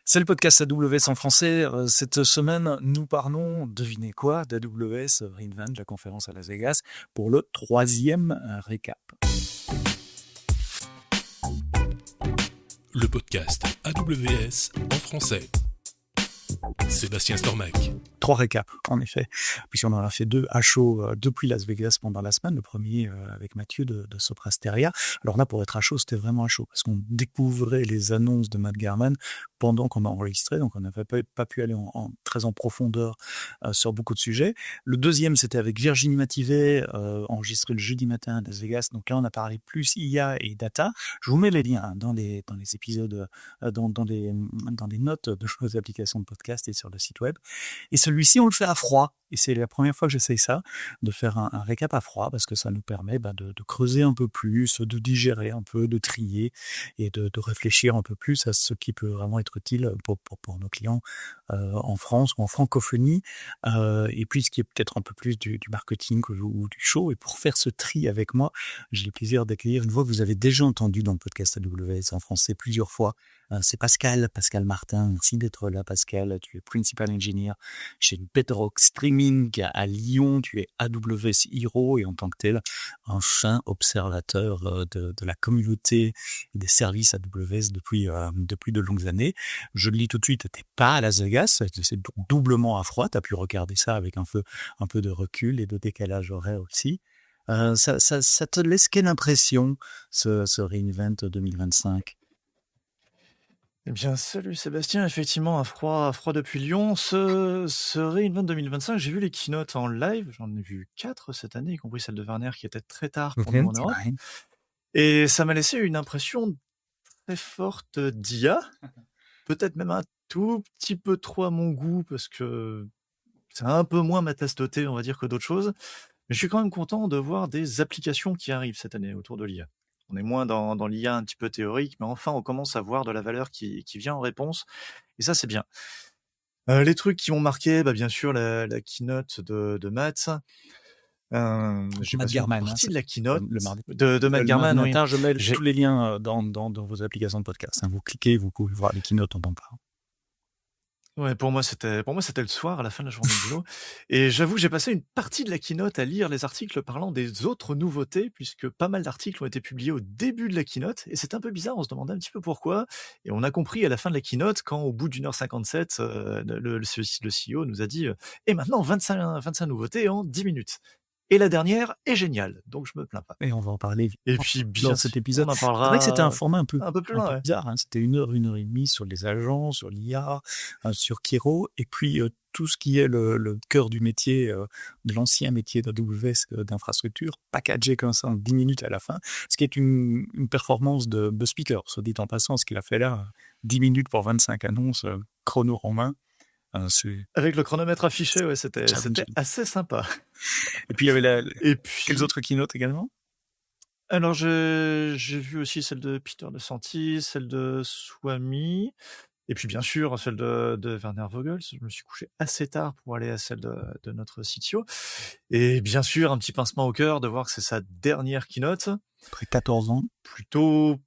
C'est le podcast AWS en français. Cette semaine, nous parlons, devinez quoi, d'AWS re:Invent, la conférence à Las Vegas, pour le troisième récap. Le podcast AWS en français. Sébastien Stormac. 3 récaps, en effet, puisqu'on en a fait 2 à chaud depuis Las Vegas pendant la semaine. Le premier avec Mathieu de Soprasteria. Alors là, pour être à chaud, c'était vraiment à chaud, parce qu'on découvrait les annonces de Matt Garman pendant qu'on a enregistré, donc on n'avait pas pu aller très en profondeur sur beaucoup de sujets. Le deuxième, c'était avec Virginie Mativet, enregistré le jeudi matin à Las Vegas. Donc là, on a parlé plus IA et data. Je vous mets les liens dans les épisodes, dans les notes de vos applications de podcast et sur le site web. Et celui-ci, on le fait à froid. Et c'est la première fois que j'essaye ça, de faire un récap à froid, parce que ça nous permet de creuser un peu plus, de digérer un peu, de trier et de réfléchir un peu plus à ce qui peut vraiment être utile pour nos clients en France ou en francophonie. Et puis, ce qui est peut-être un peu plus du marketing ou du show. Et pour faire ce tri avec moi, j'ai le plaisir d'accueillir une voix que vous avez déjà entendue dans le podcast AWS en français plusieurs fois. C'est Pascal Martin. Merci d'être là, Pascal. Tu es Principal Engineer chez Bedrock Streaming à Lyon. Tu es AWS Hero et en tant que tel, un fin observateur de la communauté et des services AWS depuis de longues années. Je le lis tout de suite, t'es pas à Las Vegas, c'est doublement à froid. Tu as pu regarder ça avec un peu de recul et de décalage horaire aussi. Ça te laisse quelle impression, ce re:Invent 2025? Eh bien, salut Sébastien, effectivement, à froid depuis Lyon. Ce re:Invent 2025, j'ai vu les keynotes en live, j'en ai vu 4 cette année, y compris celle de Werner qui était très tard pour nous en Europe. Et ça m'a laissé une impression très forte d'IA, peut-être même un tout petit peu trop à mon goût, parce que c'est un peu moins ma tasse de thé, on va dire, que d'autres choses. Mais je suis quand même content de voir des applications qui arrivent cette année autour de l'IA. On est moins dans l'IA un petit peu théorique, mais enfin, on commence à voir de la valeur qui vient en réponse. Et ça, c'est bien. Les trucs qui m'ont marqué, bien sûr, la keynote de Matt. J'ai Matt passé une Garman, partie de la keynote le mardi. de Matt Garman, oui. Je mets tous les liens dans vos applications de podcast. Vous cliquez, vous pouvez voir les keynotes en temps par. Ouais, pour moi, c'était le soir, à la fin de la journée de boulot. Et j'avoue, j'ai passé une partie de la keynote à lire les articles parlant des autres nouveautés, puisque pas mal d'articles ont été publiés au début de la keynote. Et c'est un peu bizarre, on se demandait un petit peu pourquoi. Et on a compris à la fin de la keynote, quand au bout d'1h57, le CEO nous a dit et maintenant 25 nouveautés en 10 minutes. Et la dernière est géniale, donc je me plains pas. Et on va en parler Et puis, bien dans cet épisode. on en parlera. C'est vrai que c'était un format un peu plus loin, ouais. bizarre. C'était 1 heure et demie sur les agents, sur l'IA, sur Kiro, et puis tout ce qui est le cœur du métier, de l'ancien métier d'AWS d'infrastructure, packagé comme ça en 10 minutes à la fin, ce qui est une performance de speaker, soit dit en passant, ce qu'il a fait là, 10 minutes pour 25 annonces, chrono romain. Avec le chronomètre affiché, ouais, c'était assez sympa. Et puis il y avait quelles autres keynotes également? Alors j'ai vu aussi celle de Peter DeSantis, celle de Swami, et puis bien sûr celle de Werner Vogels. Je me suis couché assez tard pour aller à celle de notre CTO. Et bien sûr un petit pincement au cœur de voir que c'est sa dernière keynote. Après 14 ans. Plutôt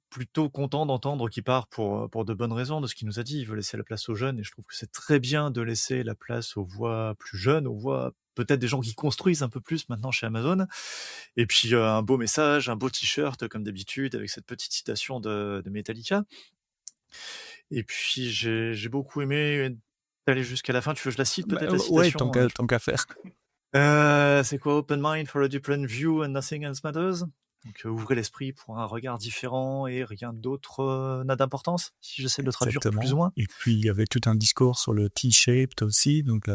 content d'entendre qu'il part pour de bonnes raisons de ce qu'il nous a dit. Il veut laisser la place aux jeunes, et je trouve que c'est très bien de laisser la place aux voix plus jeunes, aux voix peut-être des gens qui construisent un peu plus maintenant chez Amazon. Et puis un beau message, un beau t-shirt comme d'habitude, avec cette petite citation de Metallica. Et puis j'ai beaucoup aimé d'aller jusqu'à la fin. Tu veux que je la cite peut-être la citation? Ouais, tant qu'à faire. C'est quoi? Open mind for a different view and nothing else matters. Donc ouvrez l'esprit pour un regard différent et rien d'autre n'a d'importance, si j'essaie de le traduire plus ou moins. Et puis il y avait tout un discours sur le T-shaped aussi, donc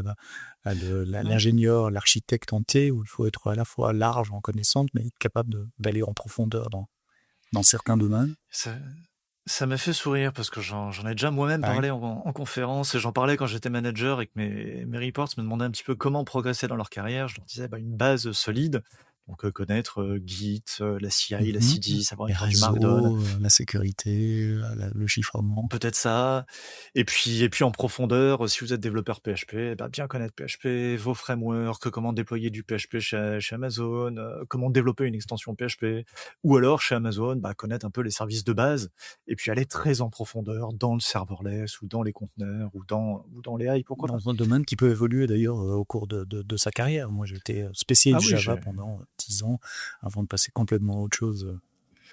l'ingénieur, l'architecte en T, où il faut être à la fois large en connaissance, mais être capable d'aller en profondeur dans certains domaines. Ça m'a fait sourire parce que j'en ai déjà moi-même parlé en conférence, et j'en parlais quand j'étais manager et que mes reports me demandaient un petit peu comment progresser dans leur carrière. Je leur disais une base solide, Donc connaître Git, la CI, la CD, savoir Les écrire du Markdown. réseaux, la sécurité, le chiffrement. Peut-être ça. Et puis en profondeur, si vous êtes développeur PHP, bien connaître PHP, vos frameworks, comment déployer du PHP chez Amazon, comment développer une extension PHP, ou alors chez Amazon, connaître un peu les services de base, et puis aller très en profondeur dans le serverless, ou dans les conteneurs, ou dans les AI, pourquoi pas. Dans un domaine qui peut évoluer d'ailleurs au cours de sa carrière. Moi, j'étais spécialiste Java pendant 10 ans avant de passer complètement à autre chose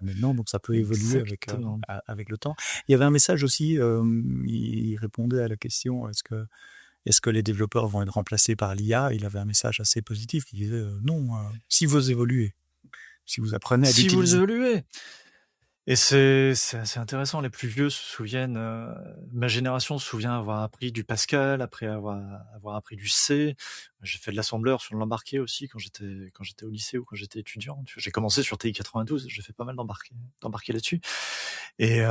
maintenant, donc ça peut évoluer avec le temps. Il y avait un message aussi, il répondait à la question est-ce que les développeurs vont être remplacés par l'IA? Il avait un message assez positif qui disait non, si vous évoluez, si vous apprenez à l'utiliser. Si vous évoluez. Et c'est assez intéressant. Les plus vieux se souviennent, ma génération se souvient avoir appris du Pascal, après avoir appris du C. J'ai fait de l'assembleur sur l'embarqué aussi quand j'étais au lycée ou quand j'étais étudiant. J'ai commencé sur TI 92, j'ai fait pas mal d'embarqués là-dessus. Et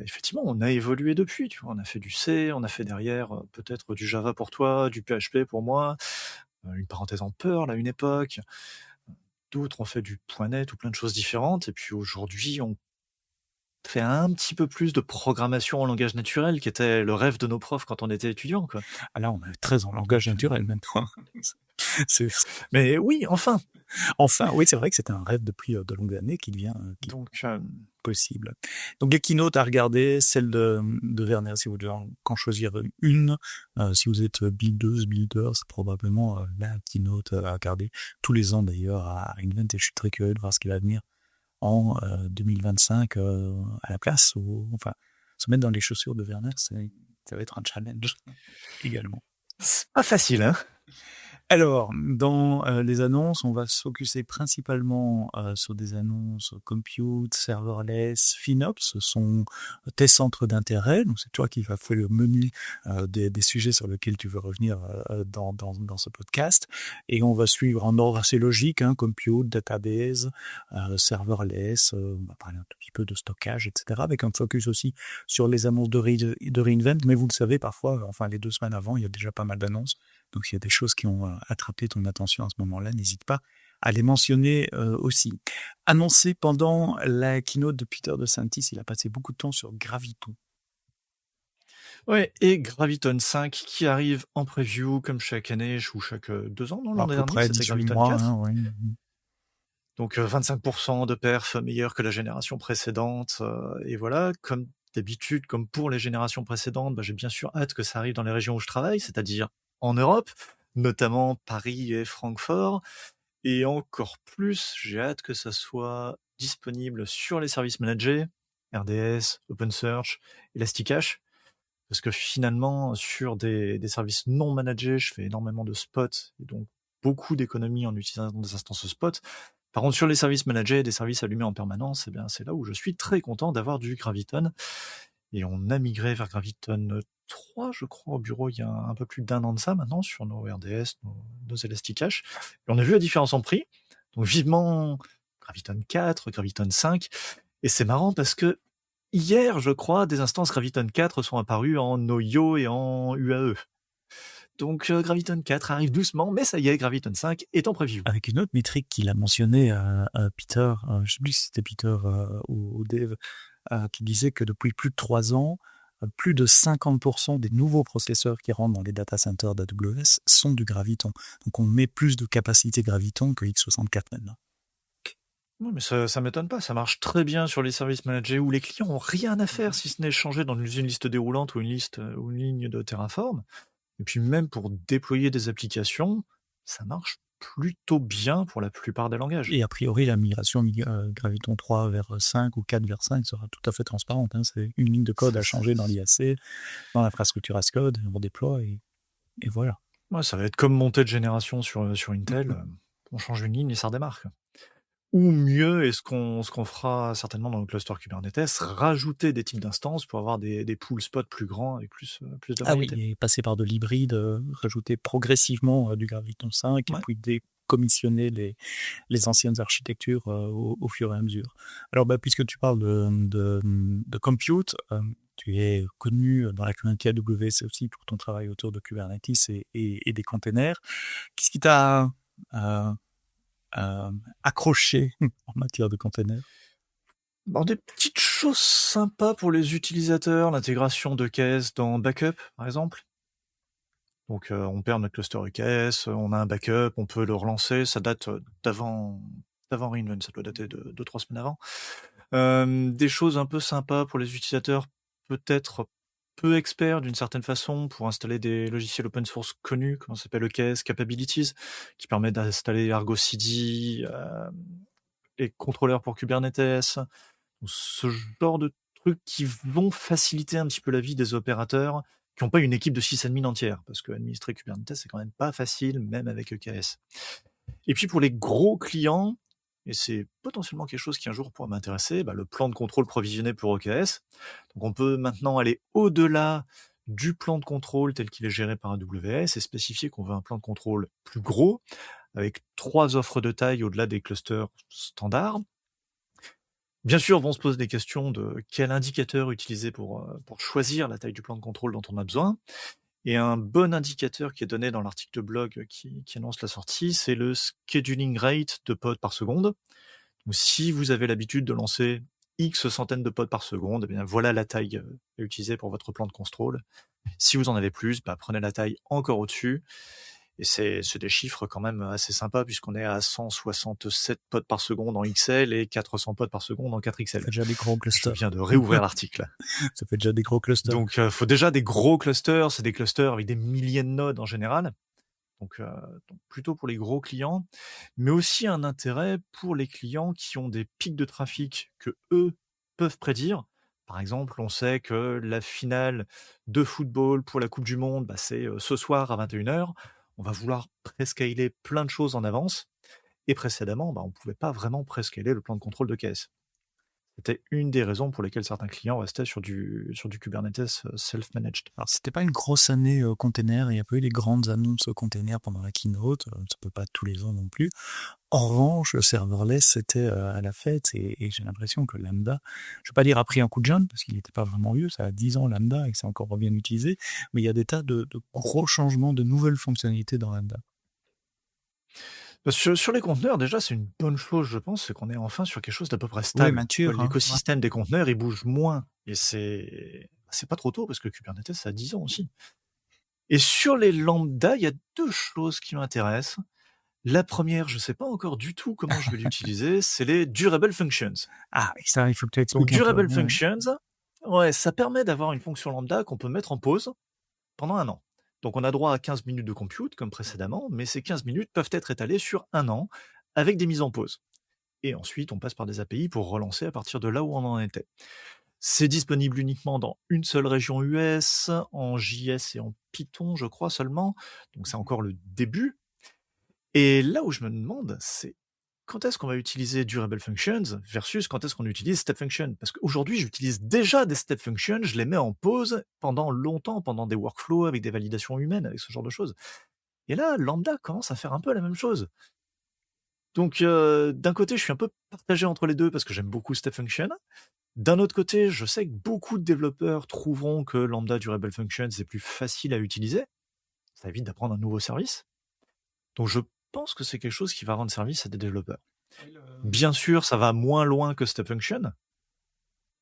effectivement, on a évolué depuis. Tu vois, on a fait du C, on a fait derrière peut-être du Java pour toi, du PHP pour moi, une parenthèse en Perl à une époque. D'autres ont fait du .NET ou plein de choses différentes. Et puis aujourd'hui, on fait un petit peu plus de programmation en langage naturel, qui était le rêve de nos profs quand on était étudiant, quoi. Ah là, on est très en langage naturel maintenant. Mais oui, enfin. Enfin, oui, c'est vrai que c'était un rêve depuis de longues années qui devient possible. Donc les keynotes à regarder, celle de Werner, si vous devez qu'en choisir une, si vous êtes buildeuse, builder, c'est probablement la keynote à regarder tous les ans d'ailleurs à Invent, et je suis très curieux de voir ce qui va venir en 2025 à la place, ou enfin se mettre dans les chaussures de Werner, ça va être un challenge également. C'est pas facile, hein. Alors, dans les annonces, on va se focuser principalement sur des annonces compute, serverless, FinOps. Ce sont tes centres d'intérêt. Donc, c'est toi qui vas faire le menu des sujets sur lesquels tu veux revenir dans ce podcast. Et on va suivre en ordre assez logique, compute, database, serverless. On va parler un tout petit peu de stockage, etc. Avec un focus aussi sur les annonces de reInvent. Mais vous le savez, parfois, les 2 semaines avant, il y a déjà pas mal d'annonces. Donc, s'il y a des choses qui ont attrapé ton attention à ce moment-là, n'hésite pas à les mentionner aussi. Annoncé pendant la keynote de Peter DeSantis, il a passé beaucoup de temps sur Graviton. Ouais, et Graviton 5 qui arrive en preview comme chaque année ou chaque 2 ans, non, l'an dernier, c'était Graviton 4. Ouais. Donc 25% de perf meilleur que la génération précédente. Et voilà, comme d'habitude, comme pour les générations précédentes, j'ai bien sûr hâte que ça arrive dans les régions où je travaille, c'est-à-dire en Europe, notamment Paris et Francfort. Et encore plus, j'ai hâte que ça soit disponible sur les services managés, RDS, OpenSearch, Elasticache, parce que finalement, sur des services non managés, je fais énormément de spots, et donc beaucoup d'économies en utilisant des instances spot. Par contre, sur les services managés, des services allumés en permanence, c'est là où je suis très content d'avoir du Graviton. Et on a migré vers Graviton 3, je crois, au bureau il y a un peu plus d'1 an de ça maintenant, sur nos RDS, nos Elasticache. Et on a vu la différence en prix. Donc vivement Graviton 4, Graviton 5. Et c'est marrant parce que hier, je crois, des instances Graviton 4 sont apparues en Oyo et en UAE. Donc Graviton 4 arrive doucement, mais ça y est, Graviton 5 est en preview. Avec une autre métrique qu'il a mentionnée à Peter, je ne sais plus si c'était Peter ou Dave, qui disait que depuis plus de 3 ans, plus de 50% des nouveaux processeurs qui rentrent dans les data centers d'AWS sont du Graviton. Donc on met plus de capacité Graviton que x64 maintenant. Oui, mais ça m'étonne pas, ça marche très bien sur les services managés où les clients ont rien à faire si ce n'est changer dans une liste déroulante ou une ligne de Terraform. Et puis même pour déployer des applications, ça marche plutôt bien pour la plupart des langages. Et a priori, la migration Graviton 3 vers 5 ou 4 vers 5 sera tout à fait transparente. C'est une ligne de code à changer dans l'IAC, dans l'infrastructure as code, on déploie et voilà. Ouais, ça va être comme montée de génération sur Intel. On change une ligne et ça redémarre. Ou mieux, et ce qu'on fera certainement dans le cluster Kubernetes, rajouter des types d'instances pour avoir des pools spots plus grands avec plus de variété. Ah oui, et passer par de l'hybride, rajouter progressivement du Graviton 5 et puis décommissionner les anciennes architectures au fur et à mesure. Alors, puisque tu parles de compute, tu es connu dans la communauté AWS aussi pour ton travail autour de Kubernetes et des containers. Qu'est-ce qui t'a accrocher en matière de containers? Alors, des petites choses sympas pour les utilisateurs, l'intégration de KS dans Backup, par exemple. Donc, on perd notre cluster EKS, on a un backup, on peut le relancer. Ça date d'avant Reinvent, ça doit dater de 2-3 semaines avant. Des choses un peu sympas pour les utilisateurs, peut-être peu experts d'une certaine façon, pour installer des logiciels open source connus, comment ça s'appelle, EKS Capabilities, qui permet d'installer Argo CD, les contrôleurs pour Kubernetes, ce genre de trucs qui vont faciliter un petit peu la vie des opérateurs qui n'ont pas une équipe de sysadmin entière, parce que administrer Kubernetes, c'est quand même pas facile, même avec EKS. Et puis pour les gros clients, et c'est potentiellement quelque chose qui un jour pourra m'intéresser, le plan de contrôle provisionné pour EKS. Donc on peut maintenant aller au-delà du plan de contrôle tel qu'il est géré par AWS et spécifier qu'on veut un plan de contrôle plus gros, avec 3 offres de taille au-delà des clusters standards. Bien sûr, vont se poser des questions de quel indicateur utiliser pour choisir la taille du plan de contrôle dont on a besoin. Et un bon indicateur qui est donné dans l'article de blog qui annonce la sortie, c'est le scheduling rate de pods par seconde. Donc, si vous avez l'habitude de lancer X centaines de pods par seconde, eh bien voilà la taille à utiliser pour votre plan de contrôle. Si vous en avez plus, prenez la taille encore au-dessus. Et c'est des chiffres quand même assez sympas, puisqu'on est à 167 pods par seconde en XL et 400 pods par seconde en 4XL. Ça fait déjà des gros clusters. Je viens de réouvrir l'article. Ça fait déjà des gros clusters. Donc, faut déjà des gros clusters. C'est des clusters avec des milliers de nodes en général. Donc, plutôt pour les gros clients, mais aussi un intérêt pour les clients qui ont des pics de trafic que eux peuvent prédire. Par exemple, on sait que la finale de football pour la Coupe du Monde, c'est ce soir à 21h. On va vouloir prescaler plein de choses en avance. Et précédemment, on ne pouvait pas vraiment prescaler le plan de contrôle de caisse. C'était une des raisons pour lesquelles certains clients restaient sur du Kubernetes self-managed. Alors, c'était pas une grosse année container. Il n'y a pas eu des grandes annonces container pendant la keynote. Ça peut pas tous les ans non plus. En revanche, le serverless, c'était à la fête et j'ai l'impression que Lambda, je vais pas dire a pris un coup de jeune parce qu'il n'était pas vraiment vieux, ça a 10 ans Lambda et que c'est encore bien utilisé, mais il y a des tas de gros changements, de nouvelles fonctionnalités dans Lambda. Sur les conteneurs, déjà, c'est une bonne chose, je pense, c'est qu'on est enfin sur quelque chose d'à peu près stable. Oui, mature. L'écosystème des conteneurs, il bouge moins. Et c'est pas trop tôt, parce que Kubernetes, ça a 10 ans aussi. Et sur les lambda, il y a 2 choses qui m'intéressent. La première, je sais pas encore du tout comment je vais l'utiliser, c'est les durable functions. Ah, et ça, il faut que tu expliques. Donc, durable functions, ça permet d'avoir une fonction lambda qu'on peut mettre en pause pendant 1 an. Donc on a droit à 15 minutes de compute, comme précédemment, mais ces 15 minutes peuvent être étalées sur 1 an, avec des mises en pause. Et ensuite, on passe par des API pour relancer à partir de là où on en était. C'est disponible uniquement dans une seule région US, en JS et en Python, je crois seulement. Donc c'est encore le début. Et là où je me demande, c'est quand est-ce qu'on va utiliser durable functions versus quand est-ce qu'on utilise step function? Parce qu'aujourd'hui, j'utilise déjà des step functions, je les mets en pause pendant longtemps, pendant des workflows avec des validations humaines, avec ce genre de choses. Et là, Lambda commence à faire un peu la même chose. Donc, d'un côté, je suis un peu partagé entre les deux parce que j'aime beaucoup step function. D'un autre côté, je sais que beaucoup de développeurs trouveront que Lambda Durable Functions est plus facile à utiliser. Ça évite d'apprendre un nouveau service. Donc, je pense que c'est quelque chose qui va rendre service à des développeurs. Bien sûr, ça va moins loin que Step Function,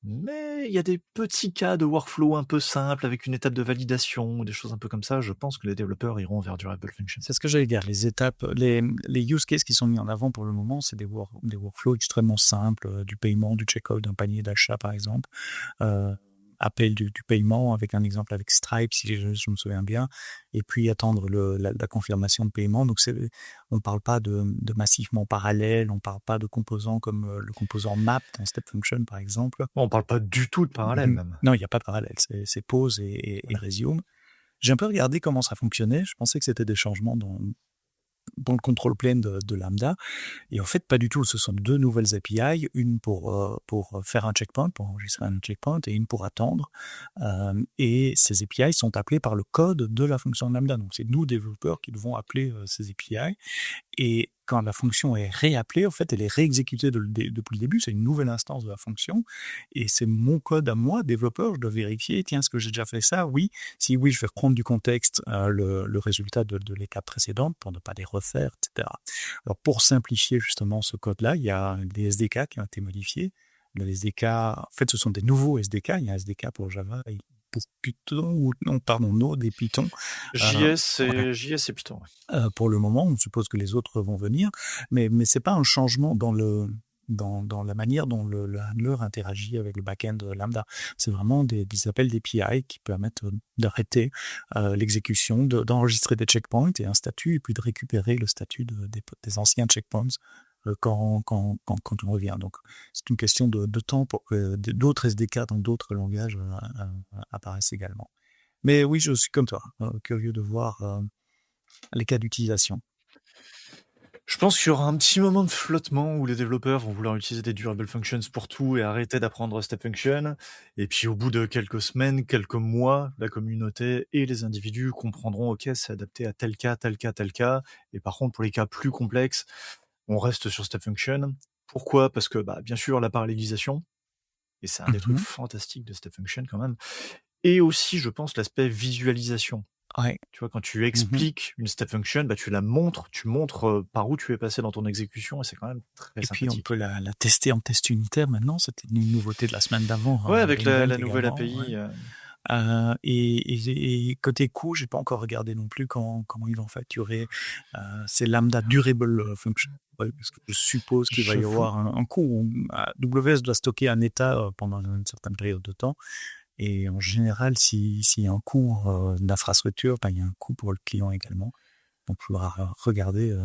mais il y a des petits cas de workflow un peu simples avec une étape de validation, des choses un peu comme ça. Je pense que les développeurs iront vers Durable Function. C'est ce que j'allais dire. Les étapes, les use cases qui sont mis en avant pour le moment, c'est des workflows extrêmement simples, du paiement, du checkout d'un panier d'achat par exemple. Appel du paiement avec un exemple avec Stripe si je me souviens bien, et puis attendre la confirmation de paiement. Donc on parle pas de massivement parallèle, on parle pas de composants comme le composant map dans Step Function par exemple. On parle pas du tout de parallèle même. Non, il n'y a pas de parallèle, c'est pause et resume. J'ai un peu regardé comment ça fonctionnait, je pensais que c'était des changements dans le control plane de Lambda. Et en fait, pas du tout. Ce sont 2 nouvelles API, une pour faire un checkpoint, pour enregistrer un checkpoint, et une pour attendre. Et ces API sont appelées par le code de la fonction Lambda. Donc, c'est nous, développeurs, qui devons appeler ces API. Et quand la fonction est réappelée, en fait, elle est réexécutée depuis le début. C'est une nouvelle instance de la fonction. Et c'est mon code à moi, développeur. Je dois vérifier, tiens, est-ce que j'ai déjà fait ça? Oui. Si oui, je vais reprendre du contexte le résultat de l'étape précédente pour ne pas les refaire, etc. Alors, pour simplifier justement ce code-là, il y a des SDK qui ont été modifiés. Les SDK, en fait, ce sont des nouveaux SDK. Il y a un SDK pour Java et pour Python, Node et Python. JS et Python. Ouais. Pour le moment, on suppose que les autres vont venir, mais c'est pas un changement dans la manière dont le handler interagit avec le back-end Lambda. C'est vraiment des appels d'API qui permettent d'arrêter l'exécution, d'enregistrer des checkpoints et un statut, et puis de récupérer le statut des anciens checkpoints quand on revient. Donc, c'est une question de temps pour que d'autres SDK dans d'autres langages apparaissent également. Mais oui, je suis comme toi, curieux de voir les cas d'utilisation. Je pense qu'il y aura un petit moment de flottement où les développeurs vont vouloir utiliser des durable functions pour tout et arrêter d'apprendre step function. Et puis au bout de quelques semaines, quelques mois, la communauté et les individus comprendront, ok, c'est adapté à tel cas, tel cas, tel cas. Et par contre, pour les cas plus complexes, on reste sur step function. Pourquoi? Parce que, bien sûr, la parallélisation, et c'est un des trucs fantastiques de step function quand même. Et aussi, je pense, l'aspect visualisation. Ouais. Tu vois, quand tu expliques une step function, tu la montres, tu montres par où tu es passé dans ton exécution, et c'est quand même très sympathique. Et puis on peut la tester en test unitaire maintenant, c'était une nouveauté de la semaine d'avant. Ouais, avec la nouvelle API. Ouais. Et côté coût, j'ai pas encore regardé non plus comment ils vont facturer ces lambda durable function. Ouais, parce que je suppose qu'il va y avoir un coût. AWS doit stocker un état pendant une certaine période de temps. Et en général, s'il y a un coût d'infrastructure, il y a un coût pour le client également. On pourra regarder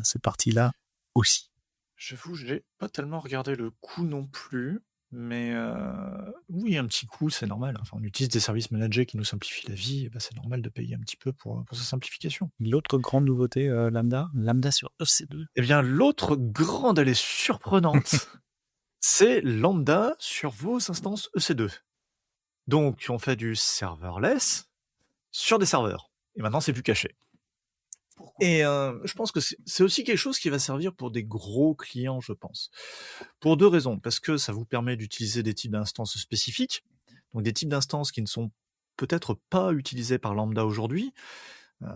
ces parties-là aussi. J'avoue, je n'ai pas tellement regardé le coût non plus, mais oui, un petit coût, c'est normal. Enfin, on utilise des services managés qui nous simplifient la vie, et c'est normal de payer un petit peu pour sa simplification. L'autre grande nouveauté, Lambda sur EC2. Eh bien, l'autre grande, elle est surprenante, c'est Lambda sur vos instances EC2. Donc, on fait du serverless sur des serveurs. Et maintenant, c'est plus caché. Et je pense que c'est aussi quelque chose qui va servir pour des gros clients, je pense. Pour deux raisons. Parce que ça vous permet d'utiliser des types d'instances spécifiques. Donc, des types d'instances qui ne sont peut-être pas utilisées par Lambda aujourd'hui.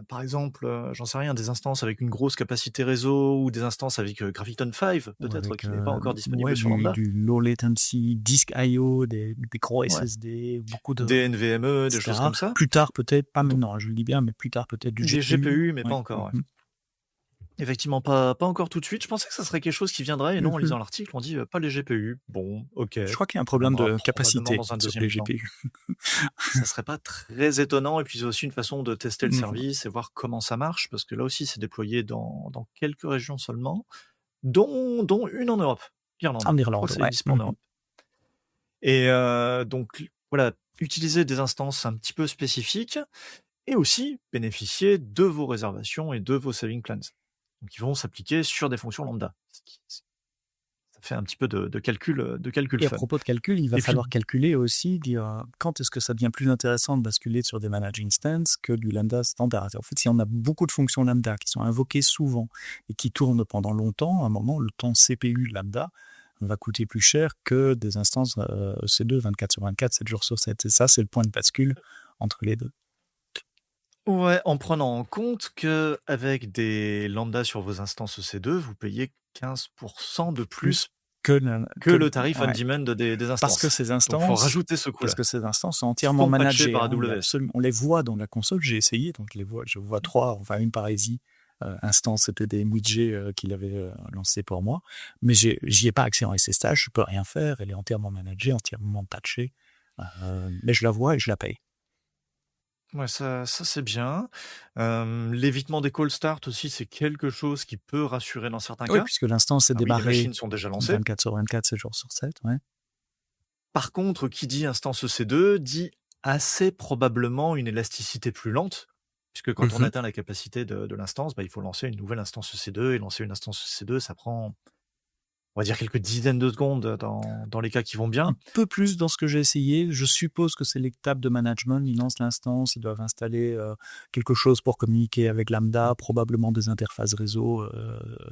Par exemple, j'en sais rien, des instances avec une grosse capacité réseau ou des instances avec Graviton5, peut-être, qui n'est pas encore disponible sur Lambda. Du low latency, disk I/O, des gros SSD, beaucoup de... Des NVMe, des choses comme ça. Plus tard peut-être, pas maintenant, je le dis bien, mais plus tard peut-être du GPU. Des GPU, mais pas encore. Ouais. Effectivement, pas encore tout de suite. Je pensais que ça serait quelque chose qui viendrait, et non, en lisant l'article, on dit pas les GPU. Bon, ok. Je crois qu'il y a un problème de capacité sur les GPU. Ça serait pas très étonnant, et puis c'est aussi une façon de tester le service et voir comment ça marche, parce que là aussi, c'est déployé dans quelques régions seulement, dont une en Europe, l'Irlande. En Irlande, c'est disponible en Europe. Et donc, voilà, utiliser des instances un petit peu spécifiques, et aussi bénéficier de vos réservations et de vos saving plans. Donc, ils vont s'appliquer sur des fonctions lambda. Ça fait un petit peu de calcul Et fun. à propos de calcul, il va falloir calculer aussi, dire quand est-ce que ça devient plus intéressant de basculer sur des managed instances que du lambda standard. En fait, si on a beaucoup de fonctions lambda qui sont invoquées souvent et qui tournent pendant longtemps, à un moment, le temps CPU lambda va coûter plus cher que des instances EC2 24/24, 7 jours sur 7. Et ça, c'est le point de bascule entre les deux. Ouais, en prenant en compte qu'avec des lambda sur vos instances EC2, vous payez 15% de plus que le tarif on demand des instances. Parce que ces instances, il faut rajouter ce coût-là. Parce que ces instances sont entièrement managées par AWS. On les voit dans la console, j'ai essayé, donc je vois 3, enfin une par Easy. Instance, c'était des widgets qu'il avait lancés pour moi, mais j'y ai pas accès en SSH, je peux rien faire, elle est entièrement managée, entièrement patchée, mais je la vois et je la paye. Ouais, ça c'est bien. L'évitement des call start aussi, c'est quelque chose qui peut rassurer dans certains cas. Oui, puisque l'instance est démarrée. Les machines sont déjà lancées. 24/24, 7 jours sur 7, ouais. Par contre, qui dit instance EC2 dit assez probablement une élasticité plus lente, puisque quand on atteint la capacité de l'instance, il faut lancer une nouvelle instance EC2, et lancer une instance EC2, ça prend on va dire quelques dizaines de secondes dans les cas qui vont bien. Un peu plus dans ce que j'ai essayé. Je suppose que c'est l'étape de management. Ils lancent l'instance, ils doivent installer quelque chose pour communiquer avec Lambda, probablement des interfaces réseau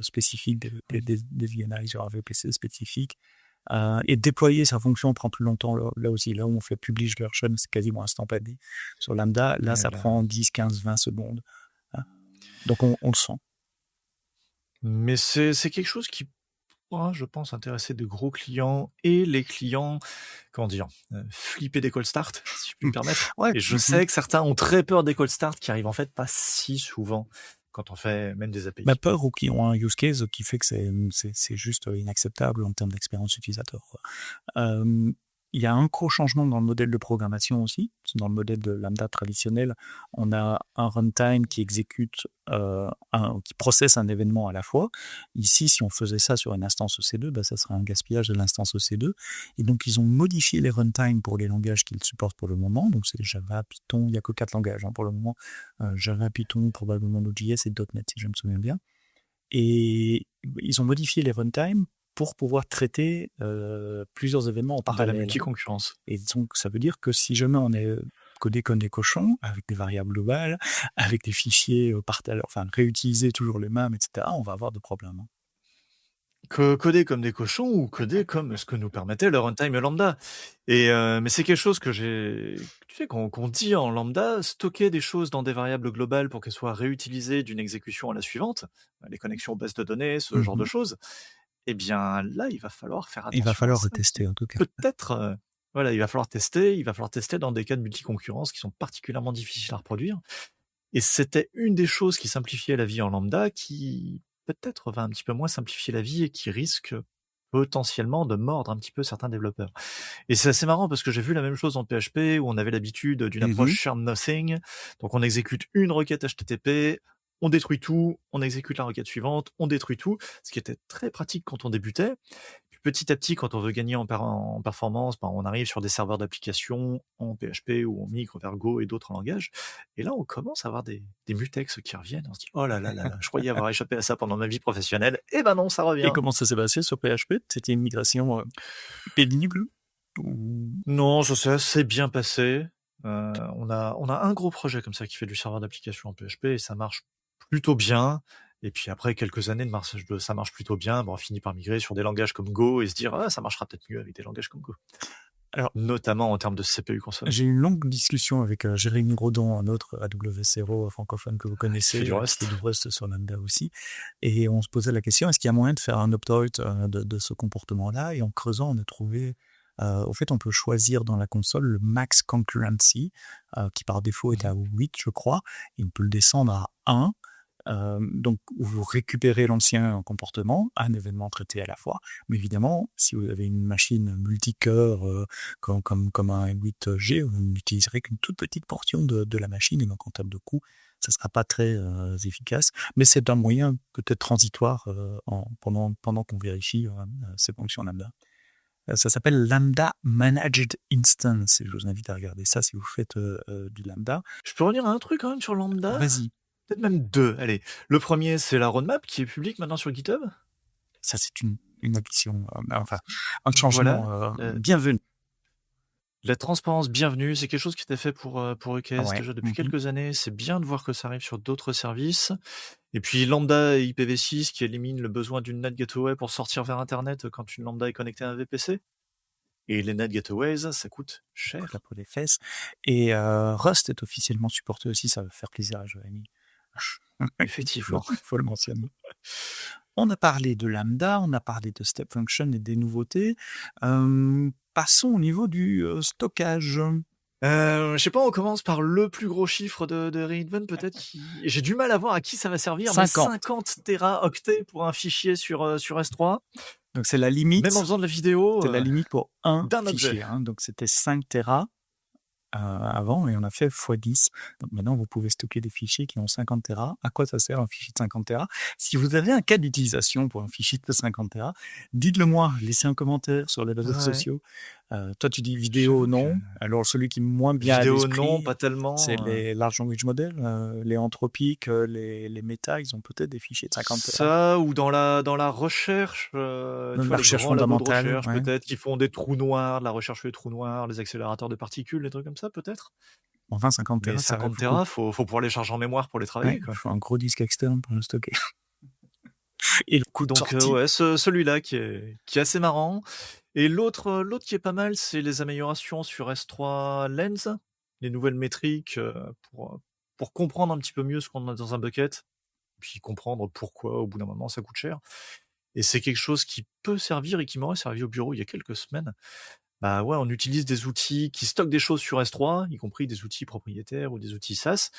spécifiques, des VNI sur un VPC spécifique. Et déployer sa fonction prend plus longtemps là aussi. Là où on fait publish version, c'est quasiment instantané. Sur Lambda, là, ça prend 10, 15, 20 secondes. Hein. Donc on le sent. Mais c'est quelque chose qui pourra, je pense, intéresser de gros clients et les clients, comment dire, flipper des cold start, si je puis me permettre. Ouais. Et je sais que certains ont très peur des cold start qui arrivent en fait pas si souvent quand on fait même des API. Peur ou qui ont un use case qui fait que c'est juste inacceptable en termes d'expérience utilisateur. Il y a un gros changement dans le modèle de programmation aussi. Dans le modèle de Lambda traditionnel, on a un runtime qui exécute, qui processe un événement à la fois. Ici, si on faisait ça sur une instance EC2, ça serait un gaspillage de l'instance EC2. Et donc, ils ont modifié les runtimes pour les langages qu'ils supportent pour le moment. Donc, c'est Java, Python, il n'y a que 4 langages pour le moment. Java, Python, probablement Node.js et .NET, si je me souviens bien. Et ils ont modifié les runtimes pour pouvoir traiter plusieurs événements en parallèle. De la multi-concurrence. Et donc, ça veut dire que si jamais on est codé comme des cochons, avec des variables globales, avec des fichiers réutiliser toujours les mêmes, etc., on va avoir des problèmes. Coder comme des cochons ou coder comme ce que nous permettait le runtime lambda. Et mais c'est quelque chose que qu'on dit en lambda, stocker des choses dans des variables globales pour qu'elles soient réutilisées d'une exécution à la suivante, les connexions aux bases de données, ce genre de choses. Eh bien, là, il va falloir faire attention. Il va falloir retester, en tout cas. Peut-être, il va falloir tester dans des cas de multi-concurrence qui sont particulièrement difficiles à reproduire. Et c'était une des choses qui simplifiait la vie en lambda, qui peut-être va un petit peu moins simplifier la vie et qui risque potentiellement de mordre un petit peu certains développeurs. Et c'est assez marrant parce que j'ai vu la même chose en PHP où on avait l'habitude d'une approche shared nothing. Donc on exécute une requête HTTP, on détruit tout, on exécute la requête suivante, on détruit tout, ce qui était très pratique quand on débutait. Puis petit à petit, quand on veut gagner en performance, on arrive sur des serveurs d'application en PHP ou on migre vers Go et d'autres langages. Et là, on commence à avoir des mutex qui reviennent. On se dit, oh là là là, je croyais avoir échappé à ça pendant ma vie professionnelle. Eh ben non, ça revient. Et comment ça s'est passé sur PHP? C'était une migration pénible? Non, ça s'est assez bien passé. On a un gros projet comme ça qui fait du serveur d'application en PHP et ça marche plutôt bien. Et puis après quelques années ça marche plutôt bien, on finit par migrer sur des langages comme Go et se dire ça marchera peut-être mieux avec des langages comme Go. Alors, notamment en termes de CPU consommé. J'ai eu une longue discussion avec Jérémy Rodon, un autre AWS francophone que vous connaissez, qui fait du Rust sur Lambda aussi, et on se posait la question, est-ce qu'il y a moyen de faire un opt-out de ce comportement-là? Et en creusant, on a trouvé au fait, on peut choisir dans la console le max concurrency, qui par défaut est à 8, je crois, et on peut le descendre à 1. Donc, vous récupérez l'ancien comportement, un événement traité à la fois. Mais évidemment, si vous avez une machine multicœur comme un 8G, vous n'utiliserez qu'une toute petite portion de la machine, et donc en termes de coût, ça ne sera pas très efficace. Mais c'est un moyen peut-être transitoire pendant qu'on vérifie ces fonctions lambda. Ça s'appelle Lambda Managed Instance, et je vous invite à regarder ça si vous faites du lambda. Je peux revenir à un truc quand même sur lambda? Vas-y. Peut-être même 2. Allez, le premier, c'est la roadmap qui est publique maintenant sur GitHub. Ça, c'est une addition, un changement bienvenu. La transparence bienvenue, c'est quelque chose qui était fait pour EKS déjà depuis quelques années. C'est bien de voir que ça arrive sur d'autres services. Et puis Lambda et IPv6 qui élimine le besoin d'une NAT gateway pour sortir vers Internet quand une Lambda est connectée à un VPC. Et les NAT gateways, ça coûte cher. La peau des fesses. Et Rust est officiellement supporté aussi, ça va faire plaisir à Jérémy. Effectivement. Faut le mentionner. On a parlé de Lambda, on a parlé de Step Function et des nouveautés. Passons au niveau du stockage. Je sais pas, on commence par le plus gros chiffre de Reinvent, peut-être. J'ai du mal à voir à qui ça va servir. 50 téraoctets pour un fichier sur S3. Donc c'est la limite. Même en faisant de la vidéo. C'est la limite pour un fichier. Objet. Donc c'était 5 téras. Avant, et on a fait x10. Donc maintenant, vous pouvez stocker des fichiers qui ont 50 téras. À quoi ça sert un fichier de 50 téras? Si vous avez un cas d'utilisation pour un fichier de 50 téras, dites-le moi, laissez un commentaire sur les réseaux sociaux. Toi, tu dis vidéo, J'avoue que non. Alors, celui qui est moins bien à vidéo, non, l'esprit, pas c'est tellement. les large language models, les anthropiques, les méta, ils ont peut-être des fichiers de 50 Tera. Ça, ou dans la recherche, tu Même vois, la les recherche grands labos de fondamentale, recherche, ouais. peut-être, qui font des trous noirs, de la recherche sur les trous noirs, les accélérateurs de particules, des trucs comme ça, peut-être. Enfin, 50 Mais Tera, ça rêve 50 beaucoup. Tera, faut pouvoir les charger en mémoire pour les Ouais, travailler, il quoi. faut un gros disque externe pour le stocker. Et le coût de Donc, sortie. ouais, celui-là qui est assez marrant. Et l'autre qui est pas mal, c'est les améliorations sur S3 Lens, les nouvelles métriques, pour comprendre un petit peu mieux ce qu'on a dans un bucket, puis comprendre pourquoi, au bout d'un moment, ça coûte cher. Et c'est quelque chose qui peut servir et qui m'aurait servi au bureau il y a quelques semaines. Bah ouais, on utilise des outils qui stockent des choses sur S3, y compris des outils propriétaires ou des outils SaaS.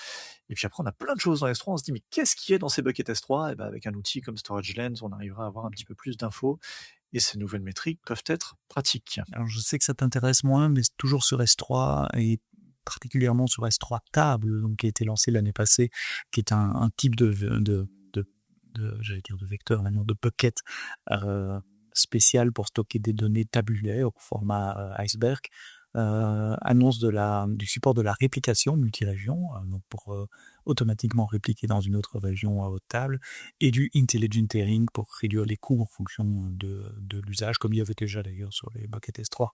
Et puis après, on a plein de choses dans S3. On se dit, mais qu'est-ce qui est dans ces buckets S3? Et bah, avec un outil comme Storage Lens, on arrivera à avoir un petit peu plus d'infos. Et ces nouvelles métriques peuvent être pratiques. Alors, je sais que ça t'intéresse moins, mais c'est toujours sur S3 et particulièrement sur S3 Table, donc qui a été lancé l'année passée, qui est un type j'allais dire de vecteur, maintenant de bucket spécial pour stocker des données tabulaires au format iceberg. Annonce du support de la réplication multi-région, donc pour automatiquement répliquer dans une autre région à haute table, et du intelligent tiering pour réduire les coûts en fonction de l'usage, comme il y avait déjà d'ailleurs sur les buckets S3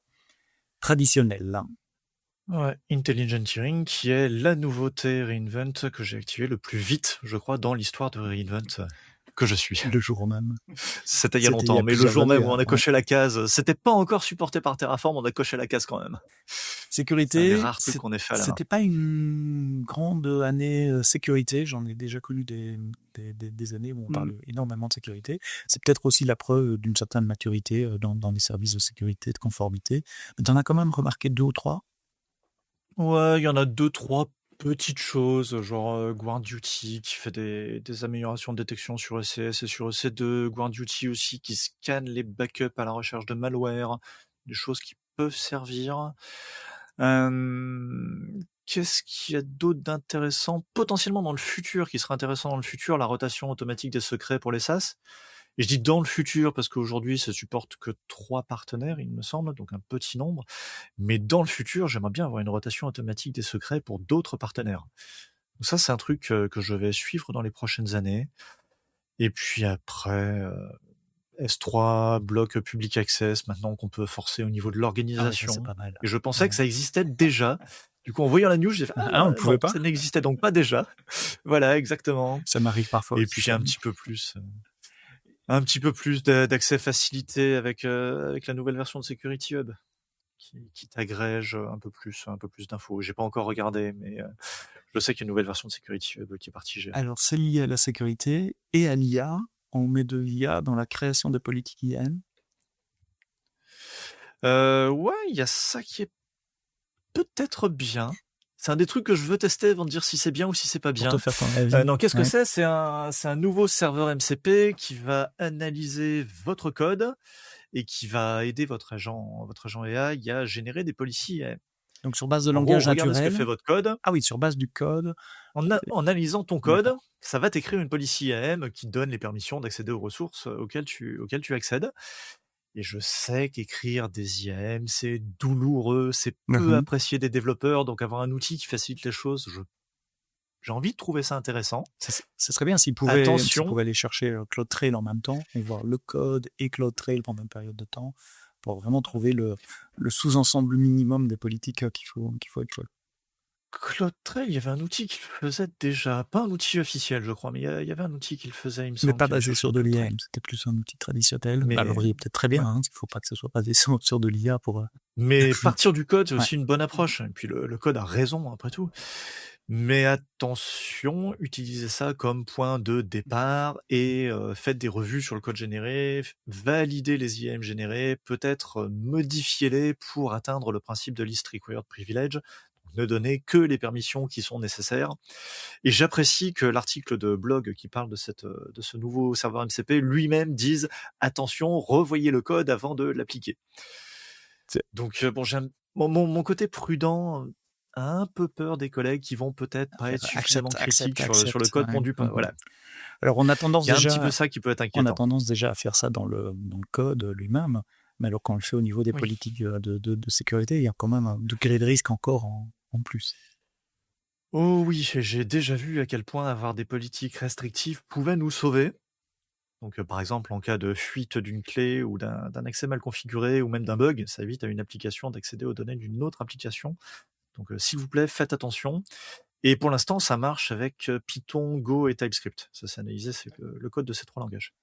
traditionnels. Là. Ouais, Intelligent Tiering, qui est la nouveauté Reinvent que j'ai activée le plus vite, je crois, dans l'histoire de Reinvent que je suis. Le jour même. C'était il y a longtemps, mais le jour même où on a coché la case, c'était pas encore supporté par Terraform, on a coché la case quand même. Sécurité, c'est un des rares trucs qu'on ait fait à la main. C'était pas une grande année sécurité, j'en ai déjà connu des années où on parle énormément de sécurité. C'est peut-être aussi la preuve d'une certaine maturité dans les services de sécurité, de conformité. Mais t'en as quand même remarqué 2 ou 3? Ouais, il y en a 2-3 petites choses, genre GuardDuty qui fait des améliorations de détection sur ECS et sur EC2, GuardDuty aussi qui scanne les backups à la recherche de malware, des choses qui peuvent servir. Qu'est-ce qu'il y a d'autre d'intéressant potentiellement dans le futur, qui serait intéressant dans le futur, la rotation automatique des secrets pour les SaaS. Et je dis dans le futur parce qu'aujourd'hui, ça supporte que 3 partenaires, il me semble, donc un petit nombre. Mais dans le futur, j'aimerais bien avoir une rotation automatique des secrets pour d'autres partenaires. Donc ça, c'est un truc que je vais suivre dans les prochaines années. Et puis après, S3, bloc public access, maintenant qu'on peut forcer au niveau de l'organisation. c'est pas mal. Et je pensais que ça existait déjà. Du coup, en voyant la news, j'ai fait on ne pouvait pas. Ça n'existait donc pas déjà. Voilà, exactement. Ça m'arrive parfois. Et puis un petit peu plus d'accès facilité avec la nouvelle version de Security Hub qui t'agrège un peu plus d'infos. J'ai pas encore regardé, mais je sais qu'il y a une nouvelle version de Security Hub qui est partie gérer. Alors, c'est lié à la sécurité et à l'IA. On met de l'IA dans la création de politiques IAM. Ouais, il y a ça qui est peut-être bien. C'est un des trucs que je veux tester avant de dire si c'est bien ou si c'est pas bien. Pour te faire ton avis. Non, qu'est-ce que c'est ? C'est un nouveau serveur MCP qui va analyser votre code et qui va aider votre agent AI à générer des policies IAM. Donc sur base de langage naturel. Regardez ce que fait votre code. Ah oui, sur base du code. En analysant ton code, ça va t'écrire une policy IAM qui donne les permissions d'accéder aux ressources auxquelles tu accèdes. Et je sais qu'écrire des IAM, c'est douloureux, c'est peu apprécié des développeurs. Donc avoir un outil qui facilite les choses, j'ai envie de trouver ça intéressant. Ce serait bien s'ils pouvaient aller chercher CloudTrail en même temps et voir le code et CloudTrail pendant une période de temps pour vraiment trouver le sous-ensemble minimum des politiques qu'il faut être chouette. CloudTrail, il y avait un outil qui le faisait déjà. Pas un outil officiel, je crois, mais il y avait un outil qui le faisait, il me semble. Mais pas basé sur de l'IA, c'était plus un outil traditionnel. Mais alors, il est peut-être très bien, il ne faut pas que ce soit basé sur de l'IA pour... Mais partir du code, c'est aussi une bonne approche. Et puis le code a raison, après tout. Mais attention, utilisez ça comme point de départ et faites des revues sur le code généré, validez les IAM générés, peut-être modifiez-les pour atteindre le principe de least required privilege. Ne donner que les permissions qui sont nécessaires. Et j'apprécie que l'article de blog qui parle de ce nouveau serveur MCP lui-même dise attention, revoyez le code avant de l'appliquer. Donc bon, j'aime mon côté prudent a un peu peur des collègues qui vont peut-être pas être suffisamment critiques sur le code pondu. Voilà. Alors on a tendance déjà, il y a un petit peu ça qui peut être inquiétant. On a tendance déjà à faire ça dans le code lui-même. Mais alors, quand on le fait au niveau des Oui. politiques de sécurité, il y a quand même un degré de risque encore en plus. Oh oui, j'ai déjà vu à quel point avoir des politiques restrictives pouvait nous sauver. Donc, par exemple, en cas de fuite d'une clé ou d'un accès mal configuré ou même d'un bug, ça évite à une application d'accéder aux données d'une autre application. Donc, s'il vous plaît, faites attention. Et pour l'instant, ça marche avec Python, Go et TypeScript. Ça, c'est analysé, c'est le code de ces 3 langages.